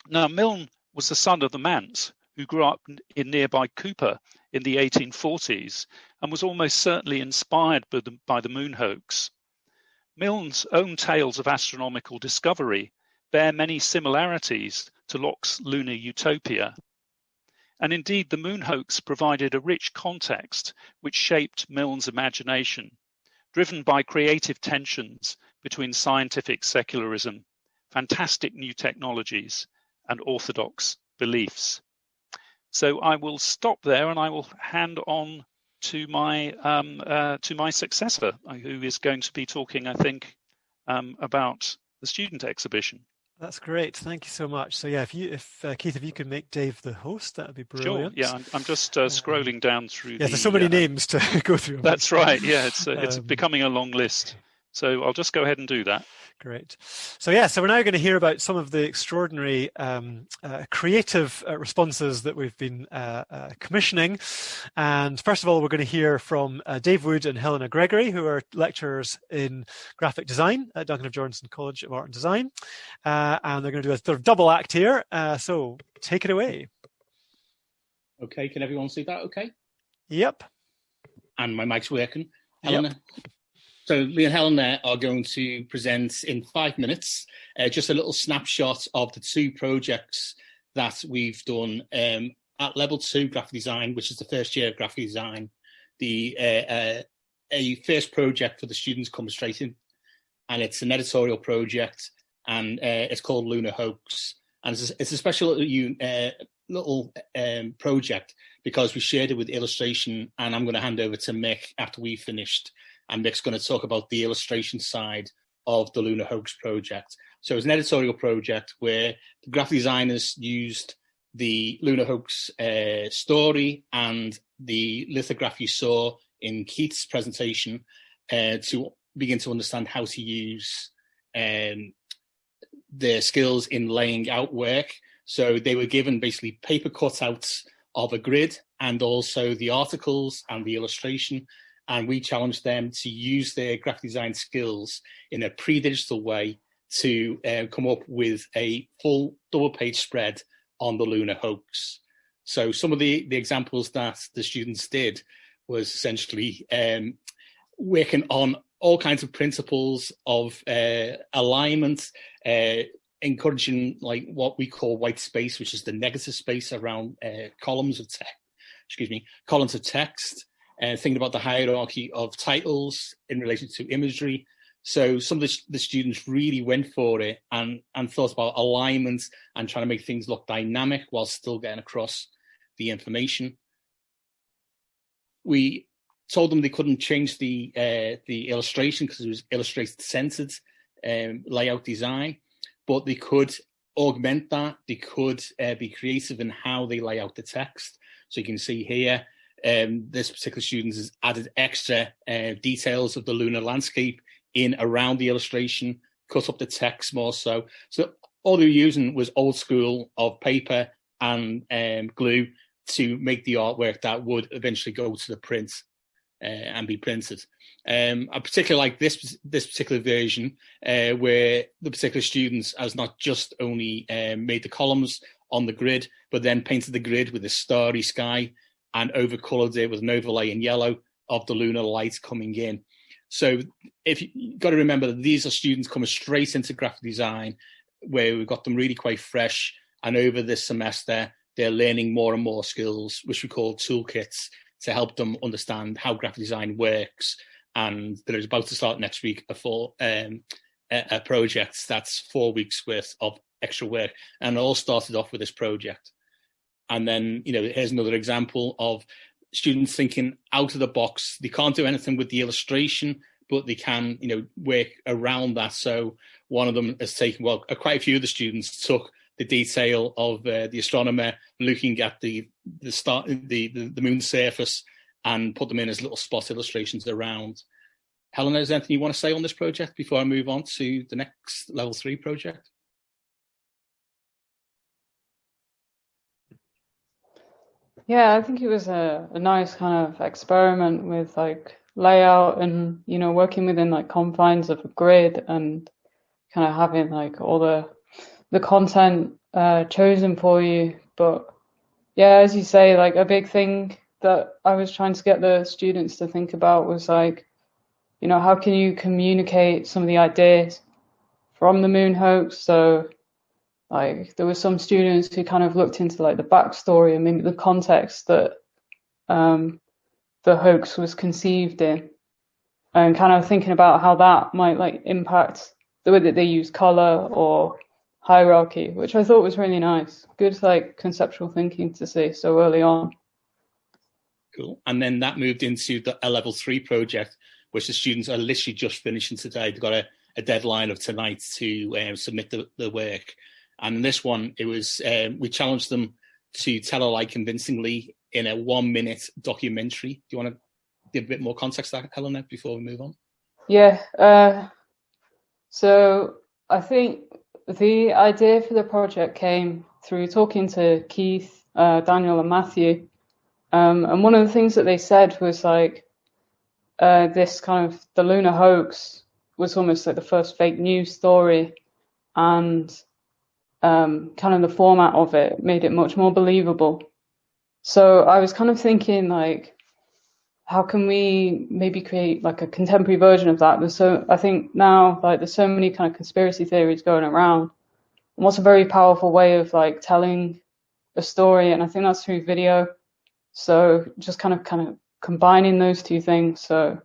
Now, Milne was the son of the Manse, who grew up in nearby Cooper in the 1840s and was almost certainly inspired by the Moon Hoax. Milne's own tales of astronomical discovery bear many similarities to Locke's lunar utopia. And indeed, the Moon Hoax provided a rich context which shaped Milne's imagination, driven by creative tensions between scientific secularism, fantastic new technologies, and orthodox beliefs. So I will stop there and I will hand on to my successor, who is going to be talking, I think, about the student exhibition. That's great. Thank you so much. So yeah, if Keith, if you could make Dave the host, that would be brilliant. Sure. Yeah, I'm just scrolling down through. Yeah, there's so many names to go through. That's right. Yeah, it's becoming a long list. So I'll just go ahead and do that. Great. So yeah, so we're now going to hear about some of the extraordinary creative responses that we've been commissioning. And first of all, we're going to hear from Dave Wood and Helena Gregory, who are lecturers in graphic design at Duncan of Jordanson College of Art and Design. And they're going to do a sort of double act here. So take it away. Okay, can everyone see that okay? Yep. And my mic's working. Helena? Yep. So me and Helena are going to present in 5 minutes just a little snapshot of the two projects that we've done at level 2 graphic design, which is the first year of graphic design. A first project for the students coming straight in, and it's an editorial project, and it's called Lunar Hoax. And it's a special little project because we shared it with illustration, and I'm going to hand over to Mick after we've finished. And Mick's going to talk about the illustration side of the Lunar Hoax project. So it's an editorial project where the graphic designers used the Lunar Hoax story and the lithograph you saw in Keith's presentation to begin to understand how to use their skills in laying out work. So they were given basically paper cutouts of a grid and also the articles and the illustration. And we challenged them to use their graphic design skills in a pre-digital way to come up with a full double-page spread on the Lunar Hoax. So some of the examples that the students did was essentially working on all kinds of principles of alignment, encouraging like what we call white space, which is the negative space around columns of text. Thinking about the hierarchy of titles in relation to imagery. So some of the students really went for it and thought about alignment and trying to make things look dynamic while still getting across the information. We told them they couldn't change the illustration because it was illustrated centered layout design, but they could augment that. They could be creative in how they lay out the text. So you can see here, this particular student has added extra details of the lunar landscape in around the illustration, cut up the text more so. So all they were using was old school of paper and glue to make the artwork that would eventually go to the print and be printed. I particularly like this particular version where the particular students has not just only made the columns on the grid, but then painted the grid with a starry sky and overcoloured it with an overlay in yellow of the lunar light coming in. So if you've got to remember that these are students coming straight into graphic design, where we've got them really quite fresh, and over this semester they're learning more and more skills, which we call toolkits, to help them understand how graphic design works. And they're about to start next week a project that's 4 weeks worth of extra work, and it all started off with this project. And then, here's another example of students thinking out of the box. They can't do anything with the illustration, but they can, work around that. So one of them has taken, quite a few of the students took the detail of the astronomer looking at the moon's surface and put them in as little spot illustrations around. Helena, is there anything you want to say on this project before I move on to the next level 3 project? Yeah, I think it was a nice kind of experiment with like layout and, working within like confines of a grid and kind of having like all the content chosen for you. But yeah, as you say, like a big thing that I was trying to get the students to think about was like, how can you communicate some of the ideas from the Moon Hoax? So like there were some students who kind of looked into like the backstory and maybe the context that the hoax was conceived in, and kind of thinking about how that might like impact the way that they use color or hierarchy, which I thought was really nice. Good like conceptual thinking to see so early on. Cool. And then that moved into a level 3 project, which the students are literally just finishing today. They've got a deadline of tonight to submit the work. And in this one, it was we challenged them to tell a lie convincingly in a 1-minute documentary. Do you want to give a bit more context to that, Helena, before we move on? Yeah. So I think the idea for the project came through talking to Keith, Daniel, and Matthew. And one of the things that they said was like this kind of the Lunar hoax was almost like the first fake news story, and kind of the format of it made it much more believable. So I was kind of thinking like, how can we maybe create like a contemporary version of that? I think now like there's so many kind of conspiracy theories going around. And what's a very powerful way of like telling a story? And I think that's through video. So just kind of combining those two things. So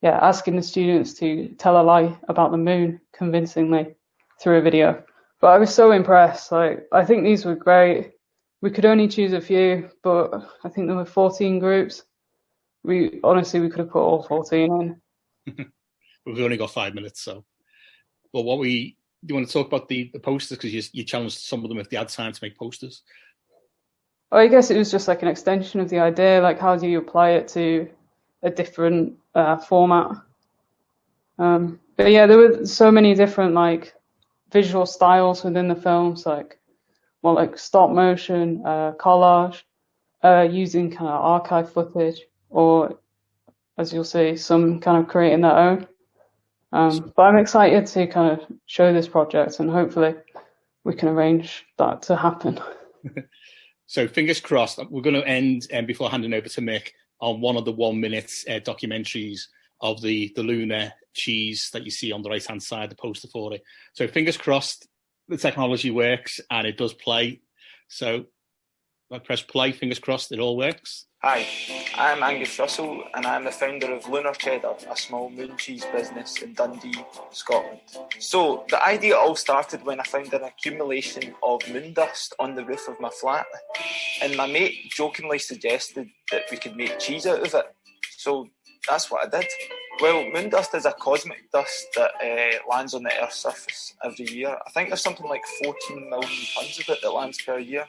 yeah, asking the students to tell a lie about the moon convincingly through a video. But I was so impressed. Like, I think these were great. We could only choose a few, but I think there were 14 groups. We could have put all 14 in. We've only got 5 minutes, so. Well, do you want to talk about the posters? Because you challenged some of them if they had time to make posters. Oh, I guess it was just like an extension of the idea. Like, how do you apply it to a different format? But yeah, there were so many different like visual styles within the films, like stop motion, collage, using kind of archive footage, or as you'll see, some kind of creating their own. But I'm excited to kind of show this project, and hopefully we can arrange that to happen. So fingers crossed. We're going to end before handing over to Mick on one of the 1-minute documentaries of the lunar cheese that you see on the right hand side, the poster for it. So fingers crossed the technology works and it does play. So I press play, fingers crossed it all works. Hi, I'm Angus Russell and I'm the founder of Lunar Cheddar, a small moon cheese business in Dundee, Scotland. So the idea all started when I found an accumulation of moon dust on the roof of my flat, and my mate jokingly suggested that we could make cheese out of it. So that's what I did. Well, moon dust is a cosmic dust that lands on the Earth's surface every year. I think there's something like 14 million tonnes of it that lands per year.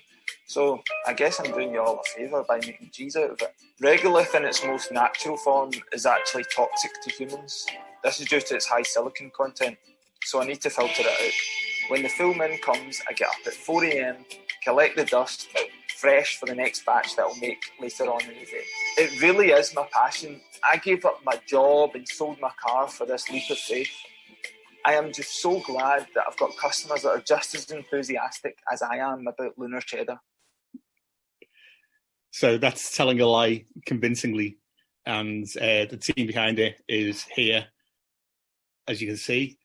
So I guess I'm doing you all a favour by making cheese out of it. Regolith in its most natural form is actually toxic to humans. This is due to its high silicon content, so I need to filter it out. When the full moon comes, I get up at 4 AM, collect the dust, fresh for the next batch that I'll make later on in the day. It really is my passion. I gave up my job and sold my car for this leap of faith. I am just so glad that I've got customers that are just as enthusiastic as I am about Lunar Cheddar. So that's telling a lie convincingly, and the team behind it is here, as you can see.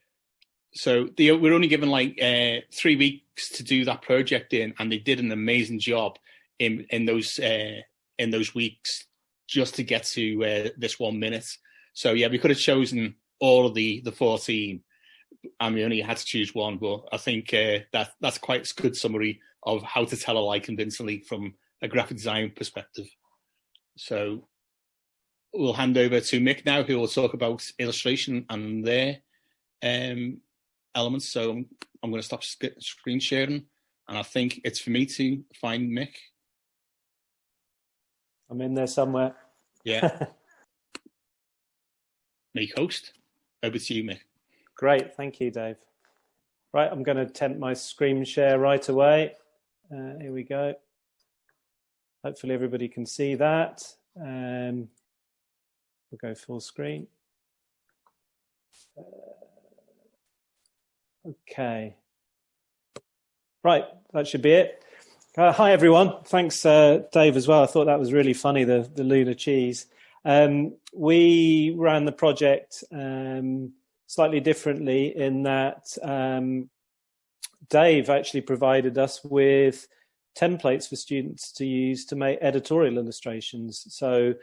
So we're only given like 3 weeks to do that project in, and they did an amazing job in those weeks just to get to this 1 minute. So yeah, we could have chosen all of the 14, and we only had to choose one. But I think that's quite a good summary of how to tell a lie convincingly from a graphic design perspective. So we'll hand over to Mick now, who will talk about illustration and their elements. So I'm going to stop screen sharing, and I think it's for me to find Mick. I'm in there somewhere. Yeah. Make host. Over to you, Mick. Great, thank you, Dave. Right, I'm going to attempt my screen share right away. Here we go. Hopefully everybody can see that. We'll go full screen. Okay. Right, that should be it. Hi, everyone. Thanks, Dave, as well. I thought that was really funny, the lunar cheese. We ran the project slightly differently in that Dave actually provided us with templates for students to use to make editorial illustrations. So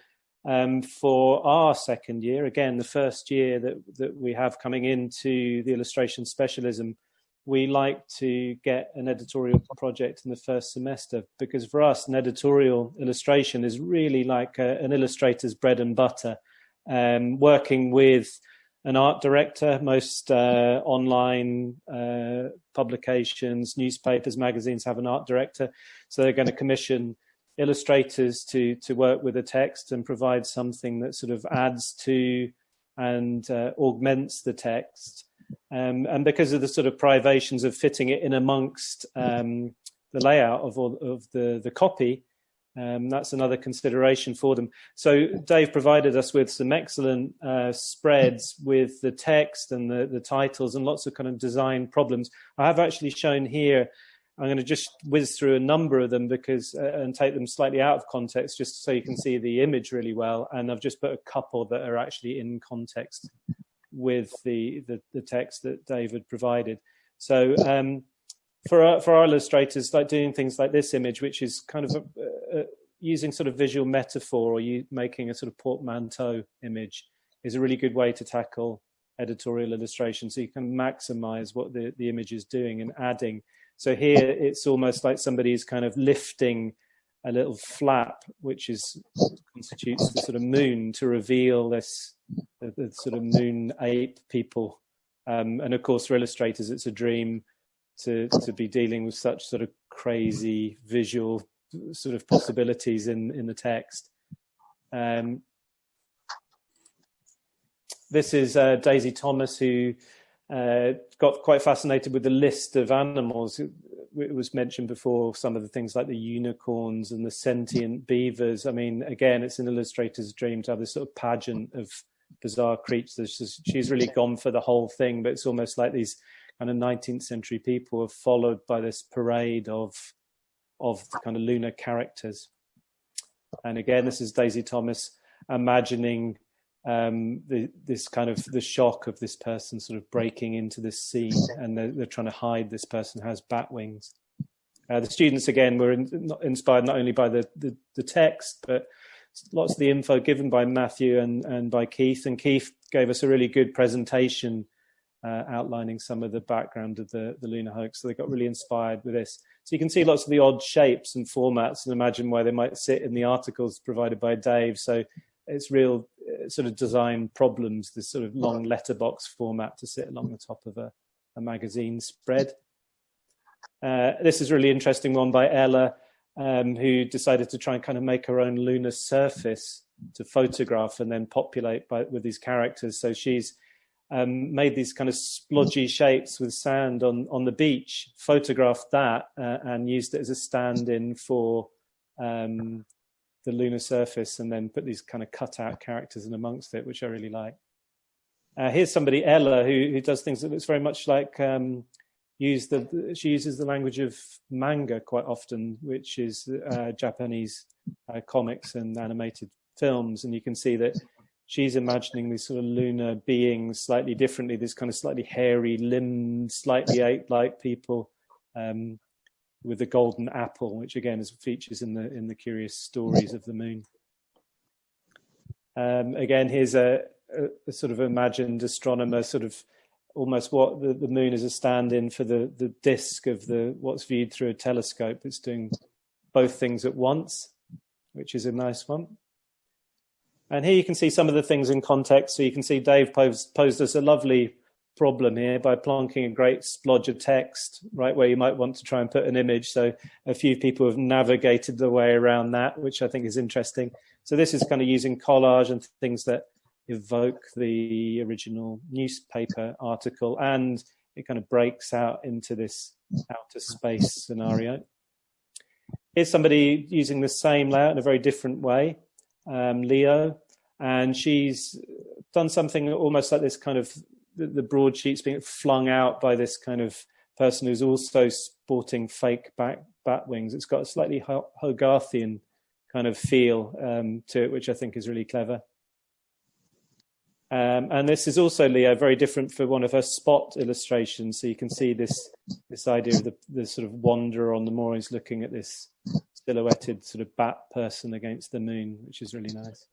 for our second year, again, the first year that we have coming into the illustration specialism, we like to get an editorial project in the first semester, because for us, an editorial illustration is really like an illustrator's bread and butter. Working with an art director, most online publications, newspapers, magazines have an art director. So they're going to commission illustrators to work with a text and provide something that sort of adds to and augments the text. And because of the sort of privations of fitting it in amongst the layout of the copy, that's another consideration for them. So Dave provided us with some excellent spreads with the text and the titles and lots of kind of design problems. I have actually shown here, I'm going to just whiz through a number of them because and take them slightly out of context just so you can see the image really well. And I've just put a couple that are actually in context with the text that David provided. So for our illustrators, like doing things like this image, which is kind of using sort of visual metaphor, or you making a sort of portmanteau image, is a really good way to tackle editorial illustration. So you can maximize what the image is doing and adding. So here it's almost like somebody's kind of lifting a little flap, which constitutes the sort of moon, to reveal this the sort of moon ape people. And of course, for illustrators, it's a dream to be dealing with such sort of crazy visual sort of possibilities in the text. This is Daisy Thomas, who got quite fascinated with the list of animals. It was mentioned before, some of the things like the unicorns and the sentient beavers. I mean, again, it's an illustrator's dream to have this sort of pageant of bizarre creatures. She's really gone for the whole thing, but it's almost like these kind of 19th century people are followed by this parade of the kind of lunar characters. And again, this is Daisy Thomas imagining this kind of the shock of this person sort of breaking into this scene, and they're trying to hide this person has bat wings. The students, again, were inspired not only by the text, but lots of the info given by Matthew and by Keith, and Keith gave us a really good presentation outlining some of the background of the lunar hoax. So they got really inspired with this. So you can see lots of the odd shapes and formats, and imagine where they might sit in the articles provided by Dave. So it's real sort of design problems, this sort of long letterbox format to sit along the top of a magazine spread. This is a really interesting one by Ella, who decided to try and kind of make her own lunar surface to photograph and then populate with these characters. So she's made these kind of splodgy shapes with sand on the beach, photographed that and used it as a stand-in for the lunar surface, and then put these kind of cut-out characters in amongst it, which I really like. Here's somebody, Ella, who does things that looks very much like she uses the language of manga quite often, which is Japanese comics and animated films, and you can see that she's imagining these sort of lunar beings slightly differently, this kind of slightly hairy limbed, slightly ape-like people with the golden apple, which again is features in the curious stories of the moon. Again, here's a sort of imagined astronomer, sort of almost what the moon is a stand-in for the disk of what's viewed through a telescope. It's doing both things at once, which is a nice one. And here you can see some of the things in context. So you can see Dave posed us a lovely problem here by plonking a great splodge of text right where you might want to try and put an image. So a few people have navigated the way around that, which I think is interesting. So this is kind of using collage and things that evoke the original newspaper article, and it kind of breaks out into this outer space scenario. Here's somebody using the same layout in a very different way, Leo, and she's done something almost like this kind of the broadsheets being flung out by this kind of person who's also sporting fake bat wings. It's got a slightly Hogarthian kind of feel to it, which I think is really clever. And this is also, Leo, very different for one of her spot illustrations. So you can see this idea of the sort of wanderer on the moor is looking at this silhouetted sort of bat person against the moon, which is really nice.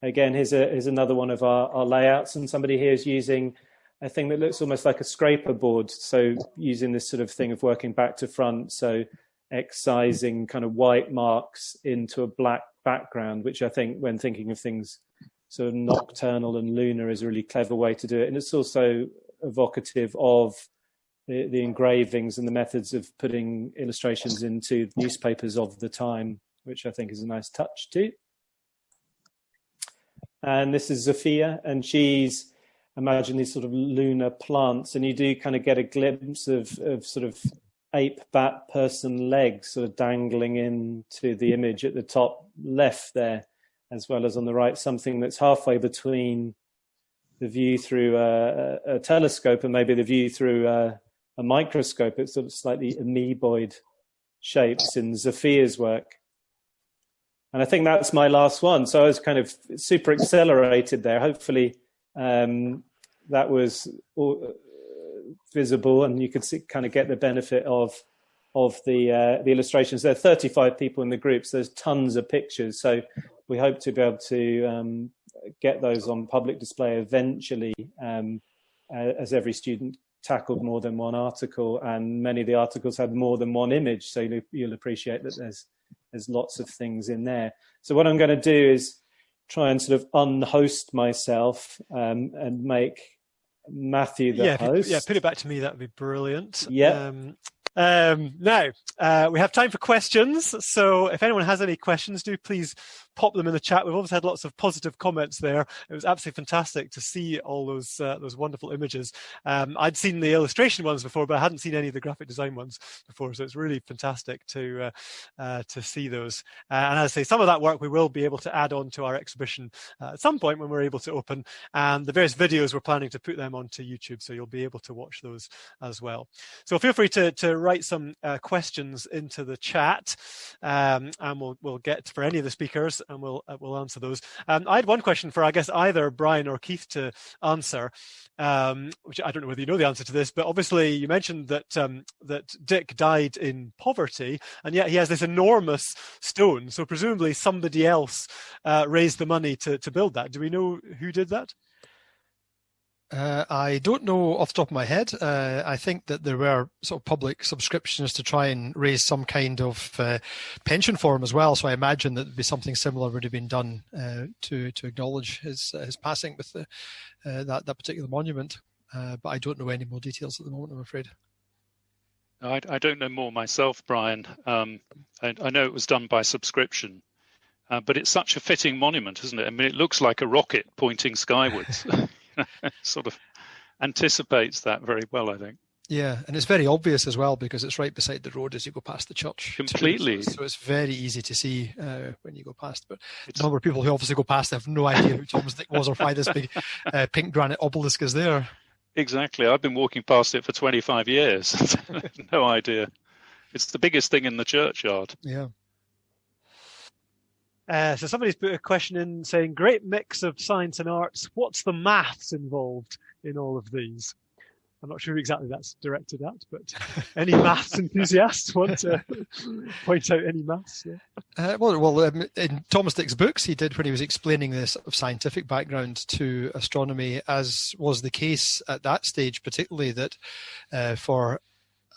Again, here's another one of our layouts, and somebody here is using a thing that looks almost like a scraper board. So using this sort of thing of working back to front, so excising kind of white marks into a black background, which I think when thinking of things sort of nocturnal and lunar is a really clever way to do it. And it's also evocative of the engravings and the methods of putting illustrations into newspapers of the time, which I think is a nice touch too. And this is Zofia, and she's imagined these sort of lunar plants, and you do kind of get a glimpse of sort of ape bat person legs sort of dangling into the image at the top left there, as well as on the right, something that's halfway between the view through a telescope and maybe the view through a microscope. It's sort of slightly amoeboid shapes in Zofia's work. And I think that's my last one. So I was kind of super accelerated there. Hopefully that was visible and you could kind of get the benefit of the illustrations. There are 35 people in the group, so there's tons of pictures. So we hope to be able to get those on public display eventually, as every student tackled more than one article, and many of the articles had more than one image. So you'll appreciate that there's lots of things in there. So what I'm going to do is try and sort of unhost myself and make Matthew the host. Yeah, put it back to me. That would be brilliant. Yeah. Now, we have time for questions. So if anyone has any questions, do please pop them in the chat. We've always had lots of positive comments there. It was absolutely fantastic to see all those wonderful images. I'd seen the illustration ones before, but I hadn't seen any of the graphic design ones before. So it's really fantastic to see those. And as I say, some of that work we will be able to add on to our exhibition at some point when we're able to open. And the various videos, we're planning to put them onto YouTube, so you'll be able to watch those as well. So feel free to write some questions into the chat, and we'll get for any of the speakers, and we'll answer those. I had one question for, I guess, either Brian or Keith to answer, which I don't know whether you know the answer to this, but obviously you mentioned that that Dick died in poverty, and yet he has this enormous stone. So presumably somebody else raised the money to build that. Do we know who did that? I don't know off the top of my head. I think that there were sort of public subscriptions to try and raise some kind of pension for him as well. So I imagine that there'd be something similar would have been done to acknowledge his passing with that particular monument. But I don't know any more details at the moment, I'm afraid. I don't know more myself, Brian. I know it was done by subscription, but it's such a fitting monument, isn't it? I mean, it looks like a rocket pointing skywards. Sort of anticipates that very well, I think. Yeah, and it's very obvious as well because it's right beside the road as you go past the church. Completely. So it's very easy to see when you go past. But the number of people who obviously go past have no idea who Thomas Dick was or why this big pink granite obelisk is there. Exactly. I've been walking past it for 25 years. No idea. It's the biggest thing in the churchyard. Yeah. So somebody's put a question in saying, great mix of science and arts. What's the maths involved in all of these? I'm not sure who exactly that's directed at, but any maths enthusiasts want to point out any maths? Yeah. Well, in Thomas Dick's books, he did when he was explaining the sort of scientific background to astronomy, as was the case at that stage, particularly that for,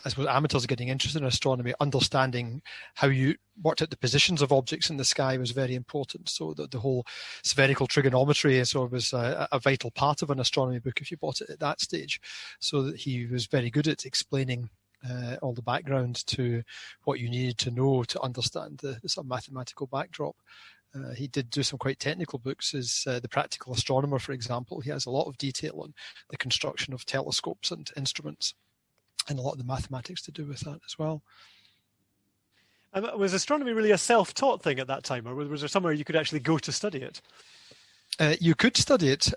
I suppose, amateurs getting interested in astronomy, understanding how you worked out the positions of objects in the sky was very important. So the whole spherical trigonometry sort of was a vital part of an astronomy book if you bought it at that stage. So that he was very good at explaining all the background to what you needed to know to understand the sort of mathematical backdrop. He did do some quite technical books, as The Practical Astronomer, for example. He has a lot of detail on the construction of telescopes and instruments, and a lot of the mathematics to do with that as well. Was astronomy really a self-taught thing at that time, or was there somewhere you could actually go to study it? You could study it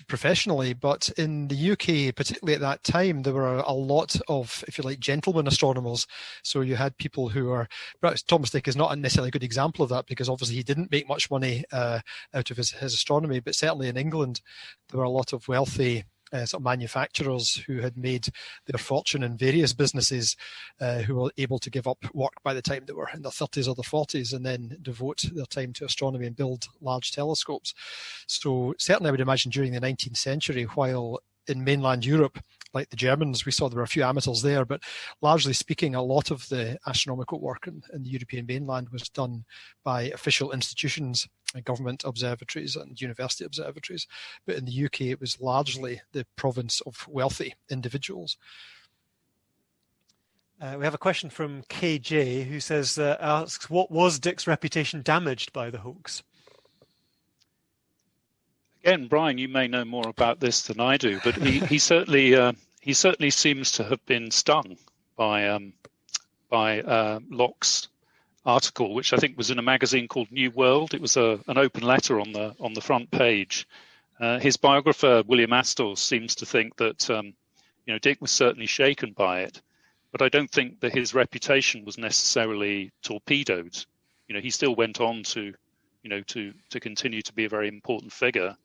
professionally, but in the UK, particularly at that time, there were a lot of, if you like, gentlemen astronomers. So you had people who were, perhaps Thomas Dick is not necessarily a good example of that because obviously he didn't make much money out of his astronomy, but certainly in England, there were a lot of wealthy sort of manufacturers who had made their fortune in various businesses, who were able to give up work by the time they were in their 30s or their 40s and then devote their time to astronomy and build large telescopes. So certainly I would imagine during the 19th century, while in mainland Europe, like the Germans, we saw there were a few amateurs there, but largely speaking, a lot of the astronomical work in the European mainland was done by official institutions, government observatories and university observatories. But in the UK, it was largely the province of wealthy individuals. We have a question from KJ who says, asks, what was Dick's reputation damaged by the hoax? Again, Brian, you may know more about this than I do, but he certainly seems to have been stung by Locke's article, which I think was in a magazine called New World. It was an open letter on the front page. His biographer William Astor seems to think that Dick was certainly shaken by it, but I don't think that his reputation was necessarily torpedoed. He still went on to continue to be a very important figure.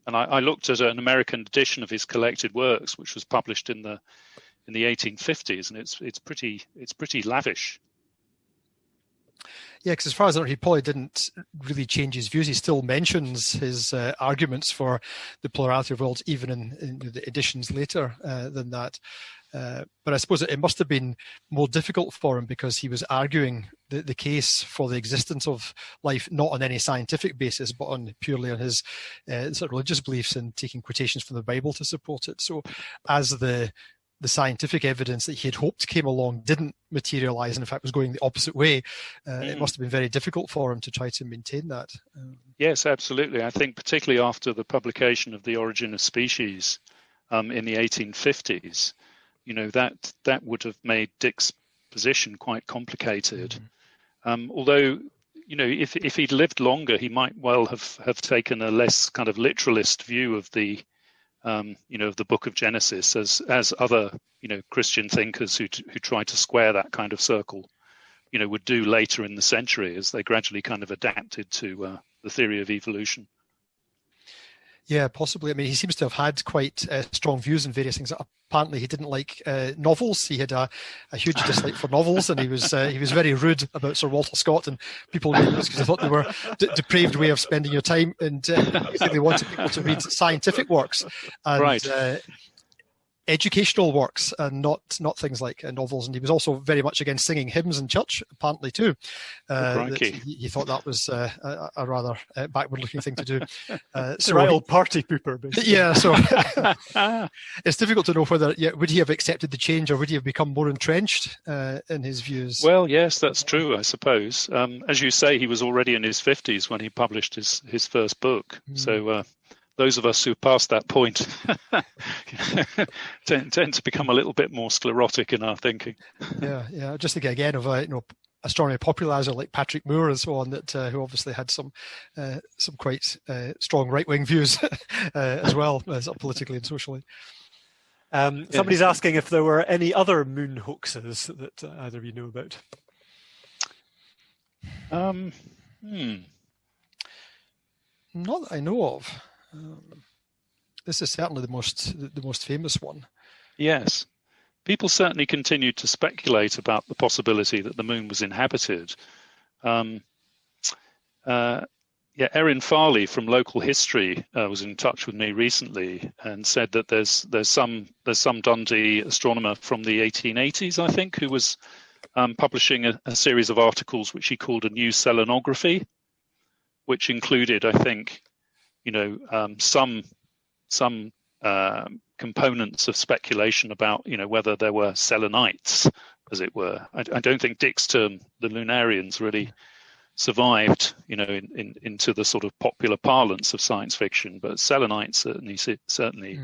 And I looked at an American edition of his collected works, which was published in the 1850s, and it's pretty lavish. Yeah, because as far as I know, he probably didn't really change his views. He still mentions his arguments for the plurality of worlds, even in the editions later than that. But I suppose it must have been more difficult for him because he was arguing the case for the existence of life, not on any scientific basis, but purely on his sort of religious beliefs and taking quotations from the Bible to support it. So as the scientific evidence that he had hoped came along didn't materialize and in fact was going the opposite way, it must have been very difficult for him to try to maintain that. Yes, absolutely. I think particularly after the publication of The Origin of Species in the 1850s, that would have made Dick's position quite complicated. Although, if he'd lived longer, he might well have taken a less kind of literalist view of the of the Book of Genesis, as other Christian thinkers who tried to square that kind of circle, would do later in the century as they gradually kind of adapted to the theory of evolution. Yeah, possibly. I mean, he seems to have had quite strong views on various things. Apparently, he didn't like novels. He had a huge dislike for novels, and he was very rude about Sir Walter Scott and people reading this because he thought they were depraved way of spending your time, and they wanted people to read scientific works and right. Educational works, and not things like novels. And he was also very much against singing hymns in church, apparently too. He thought that was a rather backward-looking thing to do. So right old party pooper, basically. Yeah, so it's difficult to know whether would he have accepted the change or would he have become more entrenched in his views. Well, yes, that's true, I suppose. As you say, he was already in his 50s when he published his first book. So those of us who passed that point tend to become a little bit more sclerotic in our thinking. Yeah. Just think again of astronomy popularizer like Patrick Moore and so on, that who obviously had some quite strong right-wing views as well, politically and socially. Somebody's asking if there were any other moon hoaxes that either of you know about. Not that I know of. This is certainly the most famous one. Yes. People certainly continued to speculate about the possibility that the moon was inhabited. Erin Farley from Local History was in touch with me recently and said that there's some Dundee astronomer from the 1880s, I think, who was publishing a series of articles which he called a new selenography, which included, I think, some components of speculation about, whether there were selenites, as it were. I don't think Dick's term, the lunarians, really survived, into the sort of popular parlance of science fiction, but selenites certainly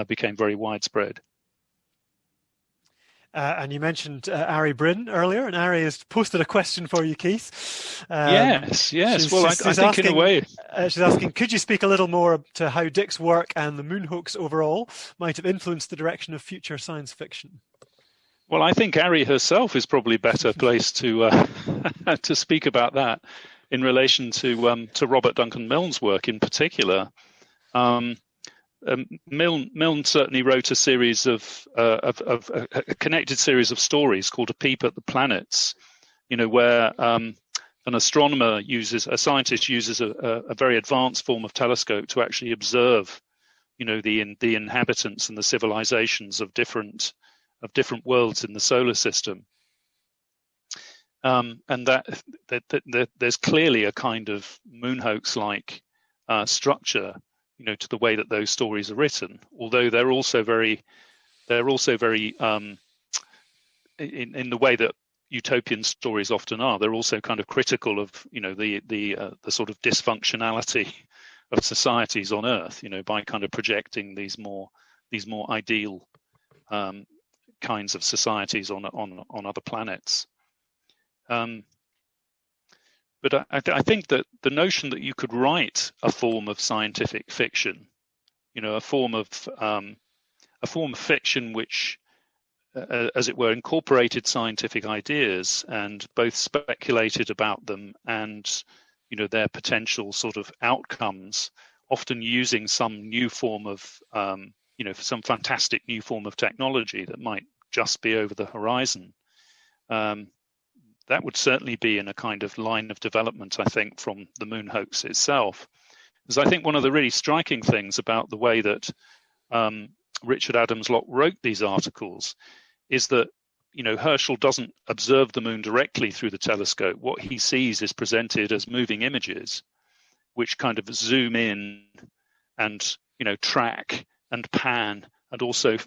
became very widespread. And you mentioned Ari Bryn earlier, and Ari has posted a question for you, Keith. Yes. Well, I think in a way... she's asking, could you speak a little more to how Dick's work and the moon hoax overall might have influenced the direction of future science fiction? Well, I think Ari herself is probably better placed to to speak about that in relation to Robert Duncan Milne's work in particular. Milne certainly wrote a series of a connected series of stories called A Peep at the Planets, where a scientist uses a very advanced form of telescope to actually observe, the inhabitants and the civilizations of different worlds in the solar system. And that there's clearly a kind of moon hoax-like structure, to the way that those stories are written, although they're also very in the way that utopian stories often are. They're also kind of critical of, the sort of dysfunctionality of societies on Earth, by kind of projecting these more ideal kinds of societies on other planets. But I think that the notion that you could write a form of scientific fiction, a form of fiction which, as it were, incorporated scientific ideas and both speculated about them and, their potential sort of outcomes, often using some new form of, some fantastic new form of technology that might just be over the horizon. That would certainly be in a kind of line of development, I think, from the moon hoax itself. Because I think one of the really striking things about the way that Richard Adams Locke wrote these articles is that, Herschel doesn't observe the moon directly through the telescope. What he sees is presented as moving images, which kind of zoom in and, track and pan and also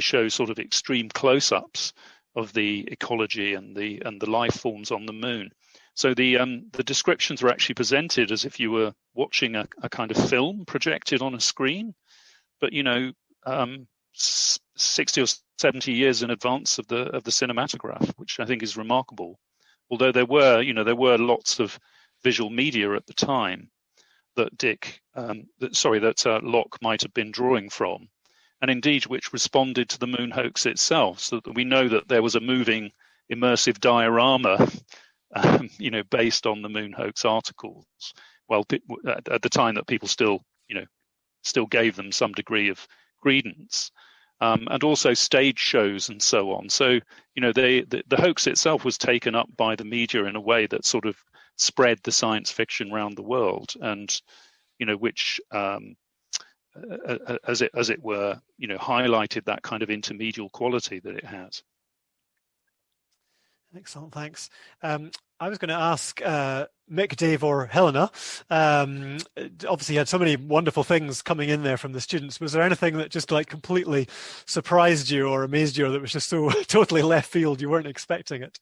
show sort of extreme close-ups of the ecology and the life forms on the moon. So the descriptions were actually presented as if you were watching a kind of film projected on a screen, but 60 or 70 years in advance of the cinematograph, which I think is remarkable. Although there were lots of visual media at the time, that Locke might have been drawing from, and indeed which responded to the Moon Hoax itself, so that we know that there was a moving immersive diorama, based on the Moon Hoax articles. Well, at the time that people still gave them some degree of credence, and also stage shows and so on. So, the hoax itself was taken up by the media in a way that sort of spread the science fiction around the world, and which, as it were, highlighted that kind of intermedial quality that it has. Excellent, thanks. I was going to ask Mick, Dave, or Helena. Obviously, you had so many wonderful things coming in there from the students. Was there anything that just completely surprised you or amazed you, or that was just so totally left field you weren't expecting it?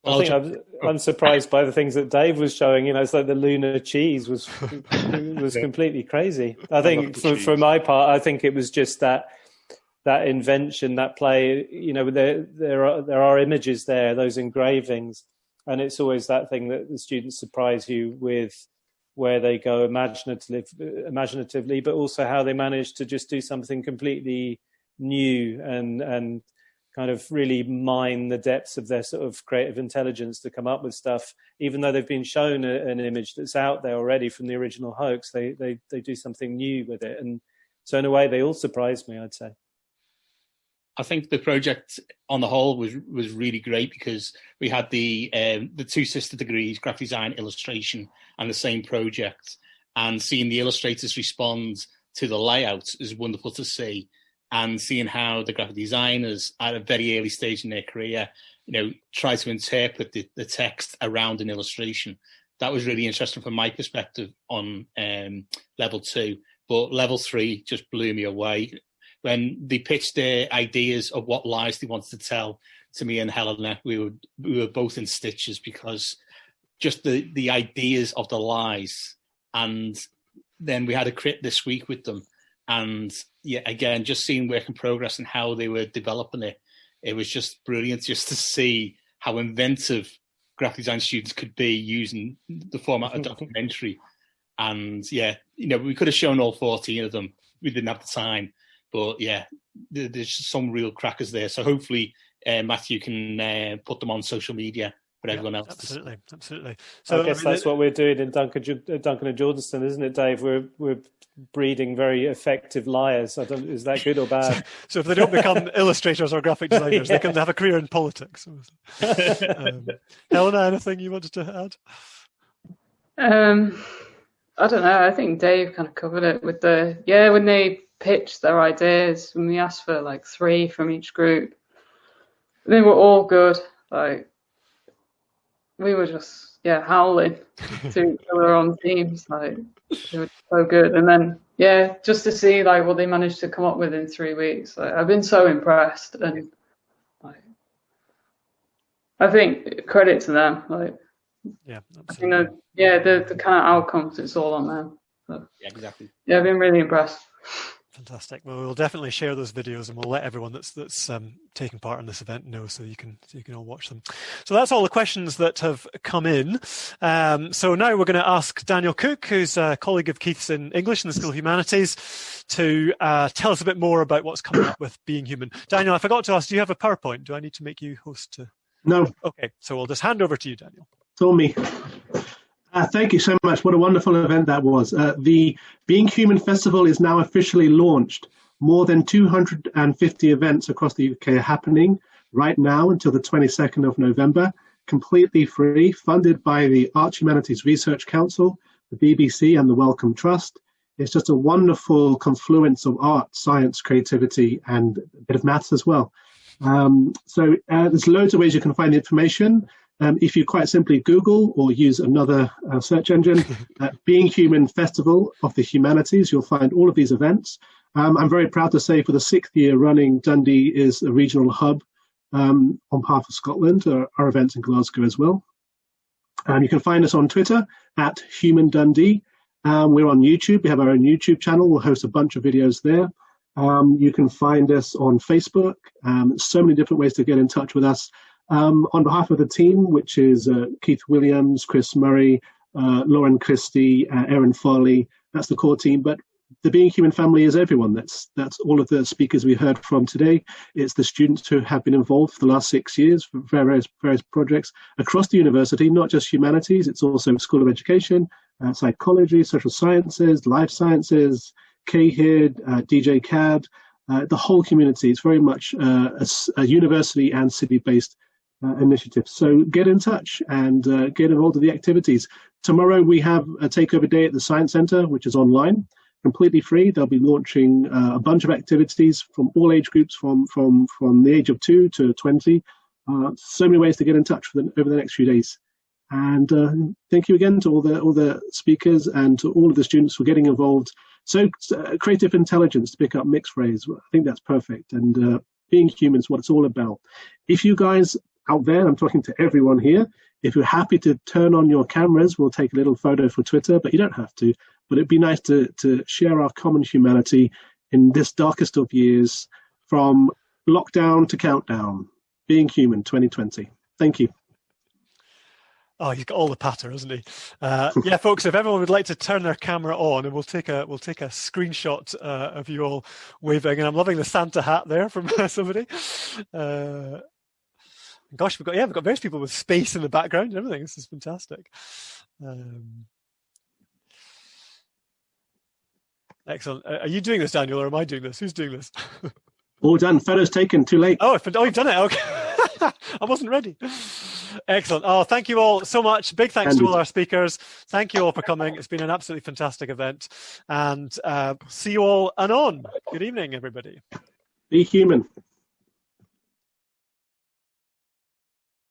I think I'm surprised by the things that Dave was showing. It's like the lunar cheese was completely crazy. I think for my part, I think it was just that invention, that play. There are images there, those engravings, and it's always that thing that the students surprise you with, where they go imaginatively, but also how they manage to just do something completely new and kind of really mine the depths of their sort of creative intelligence to come up with stuff. Even though they've been shown an image that's out there already from the original hoax, they do something new with it. And so in a way, they all surprised me, I'd say. I think the project on the whole was really great, because we had the two sister degrees, graphic design, illustration, and the same project. And seeing the illustrators respond to the layout is wonderful to see. And seeing how the graphic designers at a very early stage in their career, try to interpret the text around an illustration. That was really interesting from my perspective on level 2. But level 3 just blew me away. When they pitched their ideas of what lies they wanted to tell to me and Helena, we were both in stitches, because just the ideas of the lies. And then we had a crit this week with them. And yeah, again, just seeing work in progress and how they were developing it, it was just brilliant just to see how inventive graphic design students could be using the format of documentary. And yeah, we could have shown all 14 of them. We didn't have the time. But yeah, there's some real crackers there. So hopefully Matthew can put them on social media for everyone else. Absolutely. So I guess that's what we're doing in Duncan and Jordanston, isn't it, Dave? We're breeding very effective liars. Is that good or bad? So if they don't become illustrators or graphic designers, they can have a career in politics. Helena, anything you wanted to add? I don't know. I think Dave kind of covered it with when they pitched their ideas, when we asked for 3 from each group, they were all good. We were just howling to each other on teams. They were so good. And then just to see what they managed to come up with in 3 weeks, I've been so impressed. And I think credit to them. Absolutely. The kind of outcomes, it's all on them. So, yeah, exactly. Yeah, I've been really impressed. Fantastic. Well, we'll definitely share those videos, and we'll let everyone that's taking part in this event know, so you can all watch them. So that's all the questions that have come in. So now we're going to ask Daniel Cook, who's a colleague of Keith's in English in the School of Humanities, to tell us a bit more about what's coming up with Being Human. Daniel, I forgot to ask, do you have a PowerPoint? Do I need to make you host? No. Okay, so we'll just hand over to you, Daniel. It's all me. Thank you so much. What a wonderful event that was. The Being Human Festival is now officially launched. More than 250 events across the UK are happening right now until the 22nd of November, completely free, funded by the Arts Humanities Research Council, the BBC and the Wellcome Trust. It's just a wonderful confluence of art, science, creativity, and a bit of maths as well. So there's loads of ways you can find the information. If you quite simply Google or use another search engine, Being Human Festival of the Humanities, you'll find all of these events. I'm very proud to say for the 6th year running, Dundee is a regional hub on behalf of Scotland. Our events in Glasgow as well. You can find us on Twitter at Human Dundee. We're on YouTube. We have our own YouTube channel. We'll host a bunch of videos there. You can find us on Facebook. So many different ways to get in touch with us. On behalf of the team, which is Keith Williams, Chris Murray, Lauren Christie, Erin Farley, that's the core team. But the Being Human family is everyone. That's all of the speakers we heard from today. It's the students who have been involved for the last 6 years for various projects across the university, not just humanities. It's also School of Education, psychology, social sciences, life sciences, KHID, DJ CAD, the whole community. It's very much a university and city-based initiative. So get in touch and get involved in the activities. Tomorrow we have a takeover day at the Science Centre, which is online, completely free. They'll be launching a bunch of activities from all age groups, from the age of 2 to 20. So many ways to get in touch over the next few days. And thank you again to all the speakers and to all of the students for getting involved. So creative intelligence, to pick up Mick's phrase, I think that's perfect. And being human is what it's all about. If you guys out there, I'm talking to everyone here, if you're happy to turn on your cameras, we'll take a little photo for Twitter, but you don't have to. But it'd be nice to share our common humanity in this darkest of years, from lockdown to countdown. Being Human 2020. Thank you. Oh, he's got all the patter, hasn't he? Yeah, folks, if everyone would like to turn their camera on, and we'll take a screenshot of you all waving. And I'm loving the Santa hat there from somebody. Gosh, we've got various people with space in the background and everything. This is fantastic. Excellent. Are you doing this, Daniel, or am I doing this? Who's doing this? All done. Photos taken. Too late. Oh, you've done it. Okay. I wasn't ready. Excellent. Oh, thank you all so much. Big thanks to all our speakers. Thank you all for coming. It's been an absolutely fantastic event. And see you all anon. Good evening, everybody. Be human.